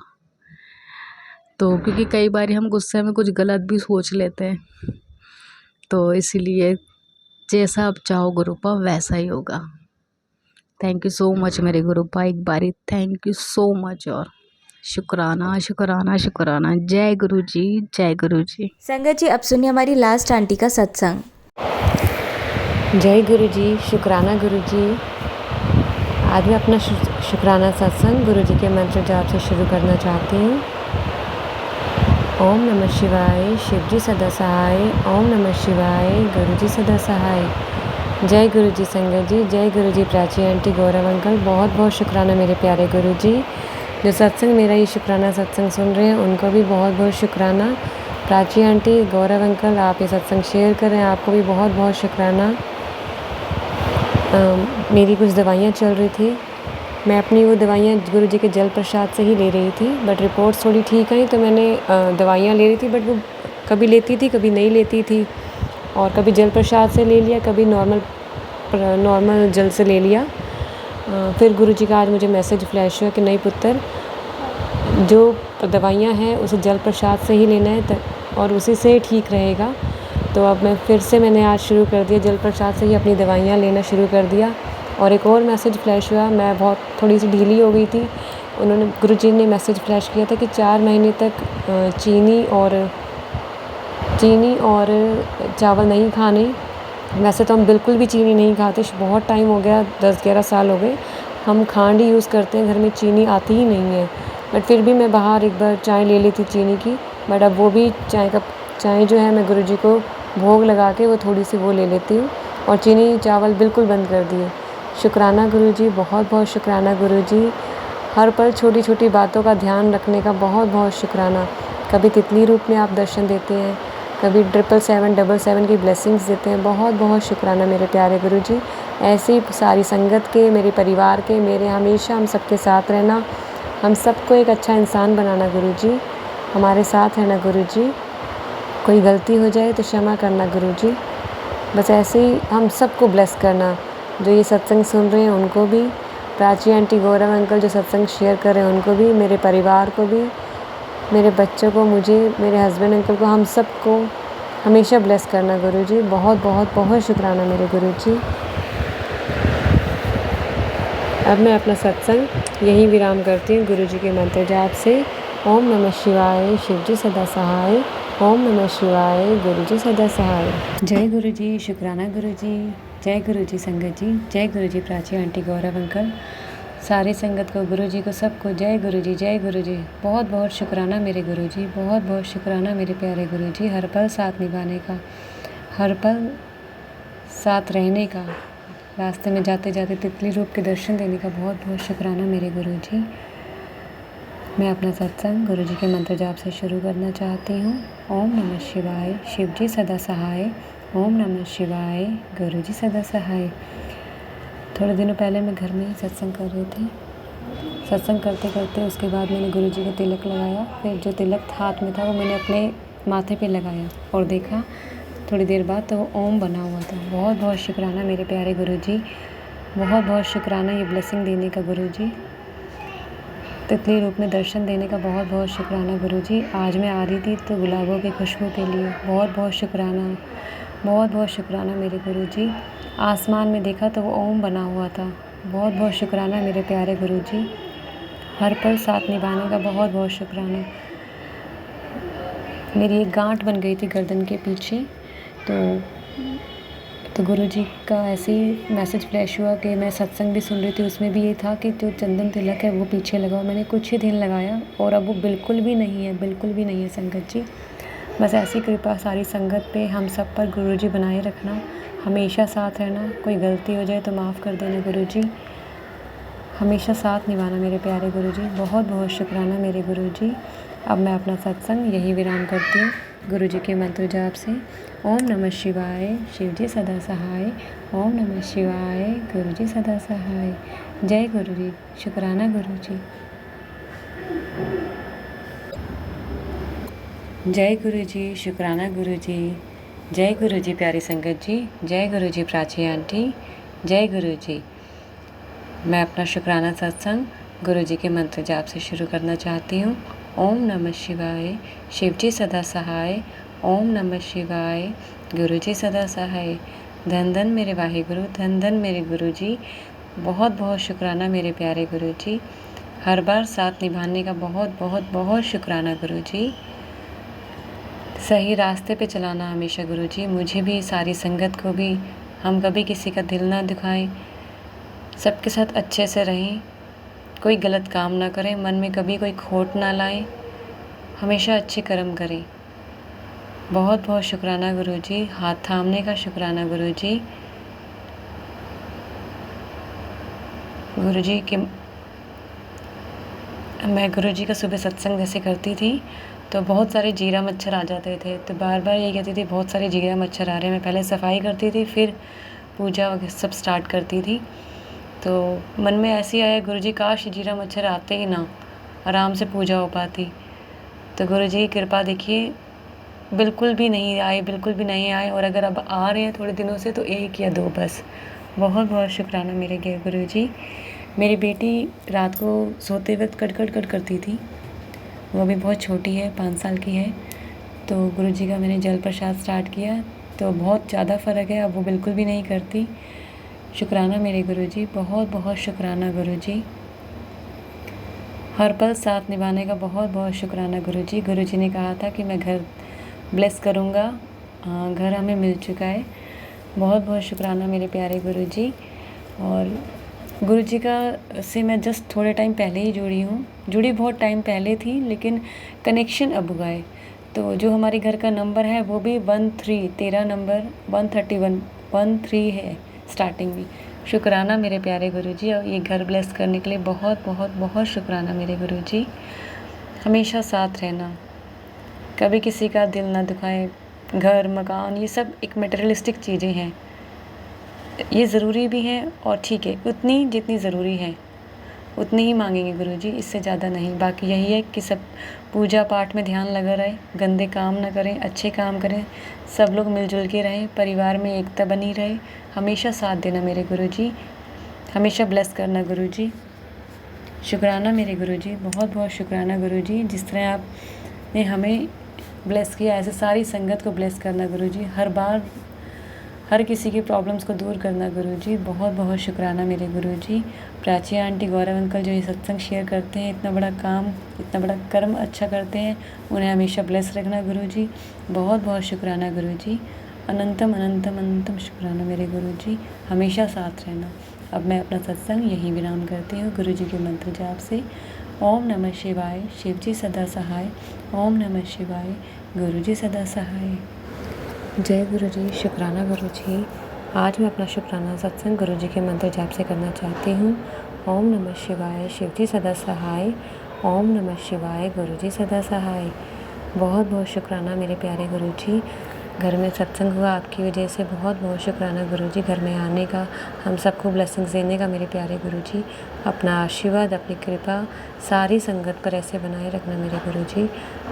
तो क्योंकि कई बार हम गुस्से में कुछ गलत भी सोच लेते हैं, तो इसीलिए जैसा आप चाहो गुरुपा वैसा ही होगा। थैंक यू सो मच मेरे गुरुपा, एक बारी थैंक यू सो मच, और शुक्राना शुक्राना शुक्राना। जय गुरु जी, जय गुरु जी। संगत जी, अब सुनिए हमारी लास्ट आंटी का सत्संग। जय गुरु जी, शुक्राना गुरु जी। आज मैं अपना शुक्राना सत्संग गुरु जी के मंत्र जाप से शुरू करना चाहती हूँ। ओम नमः शिवाय, शिव जी सदा सहाय, ओम नमः शिवाय, गुरु जी सदा सहाय। जय गुरु जी संगत जी, जय गुरु जी प्राची आंटी, गौरव अंकल, बहुत बहुत शुक्राना मेरे प्यारे गुरु जी। जो सत्संग मेरा ये शुक्राना सत्संग सुन रहे हैं उनको भी बहुत बहुत शुक्राना। प्राची आंटी, गौरव अंकल, आप ये सत्संग शेयर कर रहे हैं, आपको भी बहुत बहुत शुक्राना। मेरी कुछ दवाइयाँ चल रही थी, मैं अपनी वो दवाइयाँ गुरुजी के जल प्रसाद से ही ले रही थी, बट रिपोर्ट्स थोड़ी ठीक आई तो मैंने दवाइयाँ ले रही थी, बट वो कभी लेती थी कभी नहीं लेती थी, और कभी जल प्रसाद से ले लिया, कभी नॉर्मल जल से ले लिया। फिर गुरुजी का आज मुझे मैसेज फ्लैश हुआ कि नहीं पुत्र, जो दवाइयाँ हैं उसे जल प्रसाद से ही लेना है और उसी से ठीक रहेगा। तो अब मैंने आज शुरू कर दिया, जल प्रसाद से ही अपनी दवाइयाँ लेना शुरू कर दिया। और एक और मैसेज फ्लैश हुआ, मैं बहुत थोड़ी सी ढीली हो गई थी, गुरुजी ने मैसेज फ्लैश किया था कि 4 महीने तक चीनी और चावल नहीं खाने। वैसे तो हम बिल्कुल भी चीनी नहीं खाते, बहुत टाइम हो गया, 10-11 साल हो गए हम खांड ही यूज़ करते हैं, घर में चीनी आती ही नहीं है। बट फिर भी मैं बाहर एक बार चाय ले ली थी चीनी की, बट अब वो भी चाय जो है मैं गुरुजी को भोग लगा के वो थोड़ी सी वो ले लेती हूँ, और चीनी चावल बिल्कुल बंद कर दिए। शुक्राना गुरुजी, बहुत बहुत शुक्राना गुरुजी। हर पल छोटी छोटी बातों का ध्यान रखने का बहुत बहुत शुक्राना। कभी तितली रूप में आप दर्शन देते हैं, कभी 777 की ब्लेसिंग्स देते हैं। बहुत बहुत शुक्राना मेरे प्यारे गुरुजी। ऐसे ही सारी संगत के, मेरे परिवार के, मेरे हमेशा हम सबके साथ रहना, हम सबको एक अच्छा इंसान बनाना गुरुजी, हमारे साथ रहना गुरुजी। कोई गलती हो जाए तो क्षमा करना गुरुजी। बस ऐसे ही हम सबको ब्लेस करना, जो ये सत्संग सुन रहे हैं उनको भी, प्राची आंटी, गौरव अंकल जो सत्संग शेयर कर रहे हैं उनको भी, मेरे परिवार को भी, मेरे बच्चों को, मुझे, मेरे हस्बैंड अंकल को, हम सबको हमेशा ब्लेस करना गुरुजी। बहुत बहुत बहुत शुक्राना मेरे गुरुजी। अब मैं अपना सत्संग यहीं विराम करती हूँ गुरुजी के मंत्र जाप से। ओम नमः शिवाय, शिवजी सदा सहाय। ओम नमः शिवाय, गुरुजी सदा सहाय। जय गुरुजी, शुक्राना गुरुजी। जय गुरुजी संगत जी, जय गुरुजी प्राची आंटी, गौरव अंकल, सारी संगत को, गुरुजी को, सबको जय गुरुजी, जय गुरुजी। बहुत बहुत शुक्राना मेरे गुरुजी, बहुत बहुत शुक्राना मेरे प्यारे गुरुजी। हर पल साथ निभाने का, हर पल साथ रहने का, रास्ते में जाते जाते तितली रूप के दर्शन देने का बहुत बहुत शुक्राना मेरे गुरुजी। मैं अपना सत्संग गुरुजी के मंत्र जाप से शुरू करना चाहती हूँ। ओम नमः शिवाय, शिवजी सदा सहाय। ओम नमः शिवाय, गुरुजी सदा सहाय। थोड़े दिनों पहले मैं घर में ही सत्संग कर रही थी। सत्संग करते करते उसके बाद मैंने गुरुजी को तिलक लगाया। फिर जो तिलक हाथ में था वो मैंने अपने माथे पे लगाया और देखा थोड़ी देर बाद तो वो ओम बना हुआ था। बहुत बहुत शुक्राना मेरे प्यारे गुरुजी, बहुत बहुत शुक्राना ये ब्लेसिंग देने का गुरुजी, तितली रूप में दर्शन देने का बहुत बहुत शुक्राना गुरुजी। आज मैं आ रही थी तो गुलाबों की खुशबू के लिए बहुत बहुत शुक्राना, बहुत बहुत शुक्राना मेरे गुरुजी। आसमान में देखा तो वो ओम बना हुआ था। बहुत बहुत शुक्राना मेरे प्यारे गुरुजी। हर पल साथ निभाने का बहुत बहुत शुक्राना। मेरी एक गांठ बन गई थी गर्दन के पीछे, तो गुरुजी का ऐसे ही मैसेज फ्लैश हुआ कि मैं सत्संग भी सुन रही थी, उसमें भी ये था कि जो चंदन तिलक है वो पीछे लगाओ। मैंने कुछ ही दिन लगाया और अब वो बिल्कुल भी नहीं है, बिल्कुल भी नहीं है संगत जी। बस ऐसी कृपा सारी संगत पे, हम सब पर गुरुजी बनाए रखना, हमेशा साथ रहना। कोई गलती हो जाए तो माफ़ कर देना गुरुजी, हमेशा साथ निभाना मेरे प्यारे गुरुजी। बहुत बहुत शुक्राना मेरे गुरुजी। अब मैं अपना सत्संग यही विराम करती हूँ गुरुजी के मंत्र जाप से। ओम नमः शिवाय, शिवजी सदा सहाय। ओम नमः शिवाय, गुरुजी सदा सहाय। जय गुरुजी, शुक्राना गुरुजी। जय गुरुजी, शुक्राना गुरुजी। जय गुरुजी प्यारी संगत जी, जय गुरुजी प्राची आंटी, जय गुरुजी। मैं अपना शुक्राना सत्संग गुरुजी के मंत्र जाप से शुरू करना चाहती हूँ। ओम नमः शिवाय, शिवजी सदा सहाय। ओम नमः शिवाय, गुरुजी सदा सहाय। धन धन मेरे वाहिगुरु, धन धन मेरे गुरुजी। बहुत बहुत शुक्राना मेरे प्यारे गुरुजी। हर बार साथ निभाने का बहुत बहुत बहुत शुक्राना गुरुजी। सही रास्ते पे चलाना हमेशा गुरुजी, मुझे भी, सारी संगत को भी। हम कभी किसी का दिल ना दुखाएं, सबके साथ अच्छे से रहें, कोई गलत काम ना करें, मन में कभी कोई खोट ना लाएं, हमेशा अच्छे कर्म करें। बहुत बहुत शुक्राना गुरुजी। हाथ थामने का शुक्राना गुरुजी। गुरुजी के मैं गुरुजी का सुबह सत्संग जैसे करती थी तो बहुत सारे जीरा मच्छर आ जाते थे, तो बार बार ये कहती थी बहुत सारे जीरा मच्छर आ रहे हैं। मैं पहले सफाई करती थी, फिर पूजा सब स्टार्ट करती थी। तो मन में ऐसे ही आया गुरुजी काश जीरा मच्छर आते ही ना, आराम से पूजा हो पाती। तो गुरुजी की कृपा देखिए बिल्कुल भी नहीं आए, बिल्कुल भी नहीं आए। और अगर अब आ रहे हैं थोड़े दिनों से तो 1 या 2 बस। बहुत बहुत शुक्राना मेरे गुरुजी। मेरी बेटी रात को सोते वक्त कट करती थी, वो भी बहुत छोटी है, 5 साल की है। तो गुरुजी का मैंने जल प्रसाद स्टार्ट किया तो बहुत ज़्यादा फ़र्क है, अब वो बिल्कुल भी नहीं करती। शुक्राना मेरे गुरुजी, बहुत बहुत शुक्राना गुरुजी। हर पल साथ निभाने का बहुत बहुत शुक्राना गुरुजी। गुरुजी ने कहा था कि मैं घर ब्लेस करूँगा, घर हमें मिल चुका है। बहुत बहुत शुक्राना मेरे प्यारे गुरुजी। और गुरुजी का से मैं जस्ट थोड़े टाइम पहले ही जुड़ी बहुत टाइम पहले थी, लेकिन कनेक्शन अब हुआ है। तो जो हमारे घर का नंबर है वो भी 13 नंबर 113 है स्टार्टिंग में। शुक्राना मेरे प्यारे गुरुजी, और ये घर ब्लेस करने के लिए बहुत बहुत बहुत शुक्राना मेरे गुरुजी। हमेशा साथ रहना, कभी किसी का दिल ना दुखाए। घर मकान ये सब एक मटेरियलिस्टिक चीज़ें हैं, ये ज़रूरी भी हैं और ठीक है, उतनी जितनी ज़रूरी है उतनी ही मांगेंगे गुरुजी, इससे ज़्यादा नहीं। बाकी यही है कि सब पूजा पाठ में ध्यान लगा रहे, गंदे काम ना करें, अच्छे काम करें, सब लोग मिलजुल के रहें, परिवार में एकता बनी रहे। हमेशा साथ देना मेरे गुरुजी, हमेशा ब्लेस करना गुरुजी। शुक्राना मेरे गुरुजी, बहुत बहुत शुक्राना गुरुजी। जिस तरह आपने हमें ब्लेस किया, ऐसे सारी संगत को ब्लेस करना गुरुजी। हर बार हर किसी की प्रॉब्लम्स को दूर करना गुरुजी। बहुत बहुत शुक्राना मेरे गुरुजी। प्राची आंटी, गौरव अंकल जो ये सत्संग शेयर करते हैं, इतना बड़ा काम, इतना बड़ा कर्म अच्छा करते हैं, उन्हें हमेशा ब्लेस रखना गुरुजी। बहुत बहुत शुक्राना गुरुजी। अनंतम अनंतम अनंतम शुक्राना मेरे गुरुजी, हमेशा साथ रहना। अब मैं अपना सत्संग यहीं विराम करती हूँ गुरुजी के मंत्र जाप से। ओम नमः शिवाय, शिवजी सदा सहाय। ओम नमः शिवाय, गुरुजी सदा सहाय। जय गुरुजी। शुक्राना गुरुजी। आज मैं अपना शुक्राना सत्संग गुरुजी के मंत्र जाप से करना चाहती हूँ। ओम नमः शिवाय, शिवजी सदा सहाय। ओम नमः शिवाय, गुरुजी सदा सहाय। बहुत बहुत शुक्राना मेरे प्यारे गुरुजी। घर में सत्संग हुआ आपकी वजह से, बहुत बहुत शुक्राना गुरुजी। घर में आने का, हम सबको ब्लेसिंग्स देने का मेरे प्यारे गुरुजी। अपना आशीर्वाद, अपनी कृपा सारी संगत पर ऐसे बनाए रखना मेरे गुरुजी।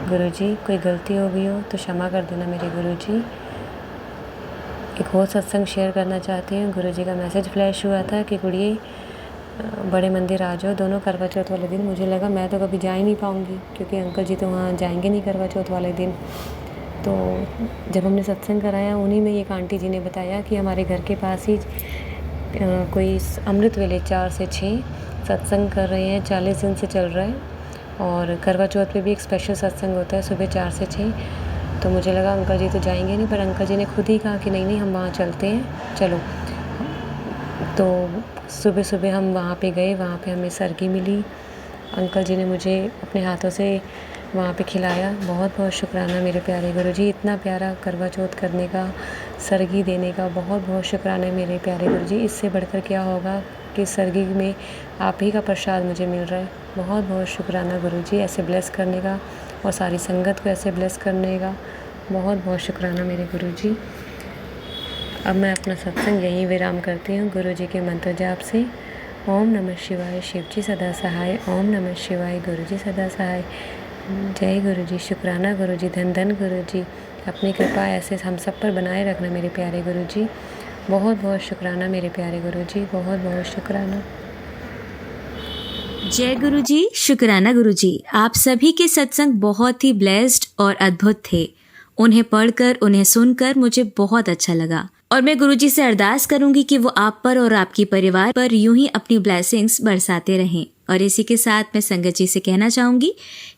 गुरुजी, कोई गलती हो गई हो तो क्षमा कर देना मेरे गुरुजी। एक और सत्संग शेयर करना चाहती हूँ। गुरुजी का मैसेज फ्लैश हुआ था कि गुड़िए बड़े मंदिर आ जाओ दोनों करवा चौथ वाले दिन। मुझे लगा मैं तो कभी जा ही नहीं पाऊँगी, क्योंकि अंकल जी तो वहाँ जाएंगे नहीं करवा चौथ वाले दिन। तो जब हमने सत्संग कराया, उन्हीं में एक आंटी जी ने बताया कि हमारे घर के पास ही कोई अमृत वेले 4 से 6 सत्संग कर रहे हैं, 40 दिन से चल रहा है। और करवा चौथ पे भी एक स्पेशल सत्संग होता है सुबह 4 से 6। तो मुझे लगा अंकल जी तो जाएंगे नहीं, पर अंकल जी ने खुद ही कहा कि नहीं हम वहाँ चलते हैं, चलो। तो सुबह सुबह हम वहाँ पे गए, वहाँ पे हमें सरगी मिली। अंकल जी ने मुझे अपने हाथों से वहाँ पे खिलाया। बहुत बहुत शुक्राना मेरे प्यारे गुरुजी। इतना प्यारा करवा चौथ करने का, सरगी देने का बहुत बहुत शुक्राना मेरे प्यारे गुरुजी। इससे बढ़कर क्या होगा कि सरगी में आप ही का प्रसाद मुझे मिल रहा है। बहुत बहुत शुक्राना गुरुजी, ऐसे ब्लेस करने का और सारी संगत को ऐसे ब्लेस करने का। बहुत बहुत शुक्राना मेरे गुरुजी। अब मैं अपना सत्संग यहीं विराम करती हूँ गुरुजी के मंत्र जाप से। ओम नमः शिवाय, शिवजी सदा सहाय। ओम नमः शिवाय, गुरुजी सदा सहाय। जय गुरुजी। शुक्राना गुरुजी, धन धन गुरुजी। अपनी कृपा ऐसे हम सब पर बनाए रखना मेरे प्यारे गुरुजी। बहुत बहुत शुक्राना मेरे प्यारे गुरुजी, बहुत बहुत शुक्राना। जय गुरुजी। शुक्राना गुरुजी। आप सभी के सत्संग बहुत ही ब्लेस्ड और अद्भुत थे। उन्हें पढ़कर, उन्हें सुनकर मुझे बहुत अच्छा लगा, और मैं गुरुजी से अरदास करूंगी कि वो आप पर और आपकी परिवार पर यूं ही अपनी ब्लेसिंग्स बरसाते रहें। और इसी के साथ मैं संगत जी से कहना चाहूंगी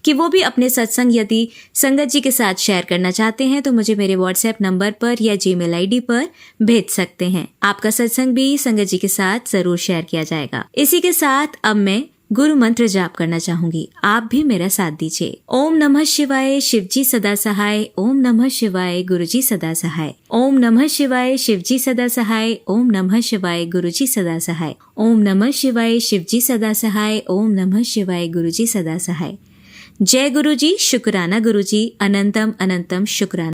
कि वो भी अपने सत्संग यदि संगत जी के साथ शेयर करना चाहते हैं तो मुझे मेरे व्हाट्सएप नंबर पर या जीमेल आईडी पर भेज सकते हैं। आपका सत्संग भी संगत जी के साथ जरूर शेयर किया जाएगा। इसी के साथ अब मैं गुरु मंत्र जाप करना चाहूंगी, आप भी मेरा साथ दीजिए। ओम नमः शिवाय, शिवजी सदा सहाय। ओम नमः शिवाय, गुरुजी सदा सहाय। ओम नमः शिवाय, शिवजी सदा सहाय। ओम नमः शिवाय, गुरुजी सदा सहाय। ओम नमः शिवाय, शिवजी सदा सहाय। ओम नमः शिवाय, गुरुजी सदा सहाय। जय गुरुजी। शुक्राना गुरुजी। अनंतम अनंतम शुक्राना।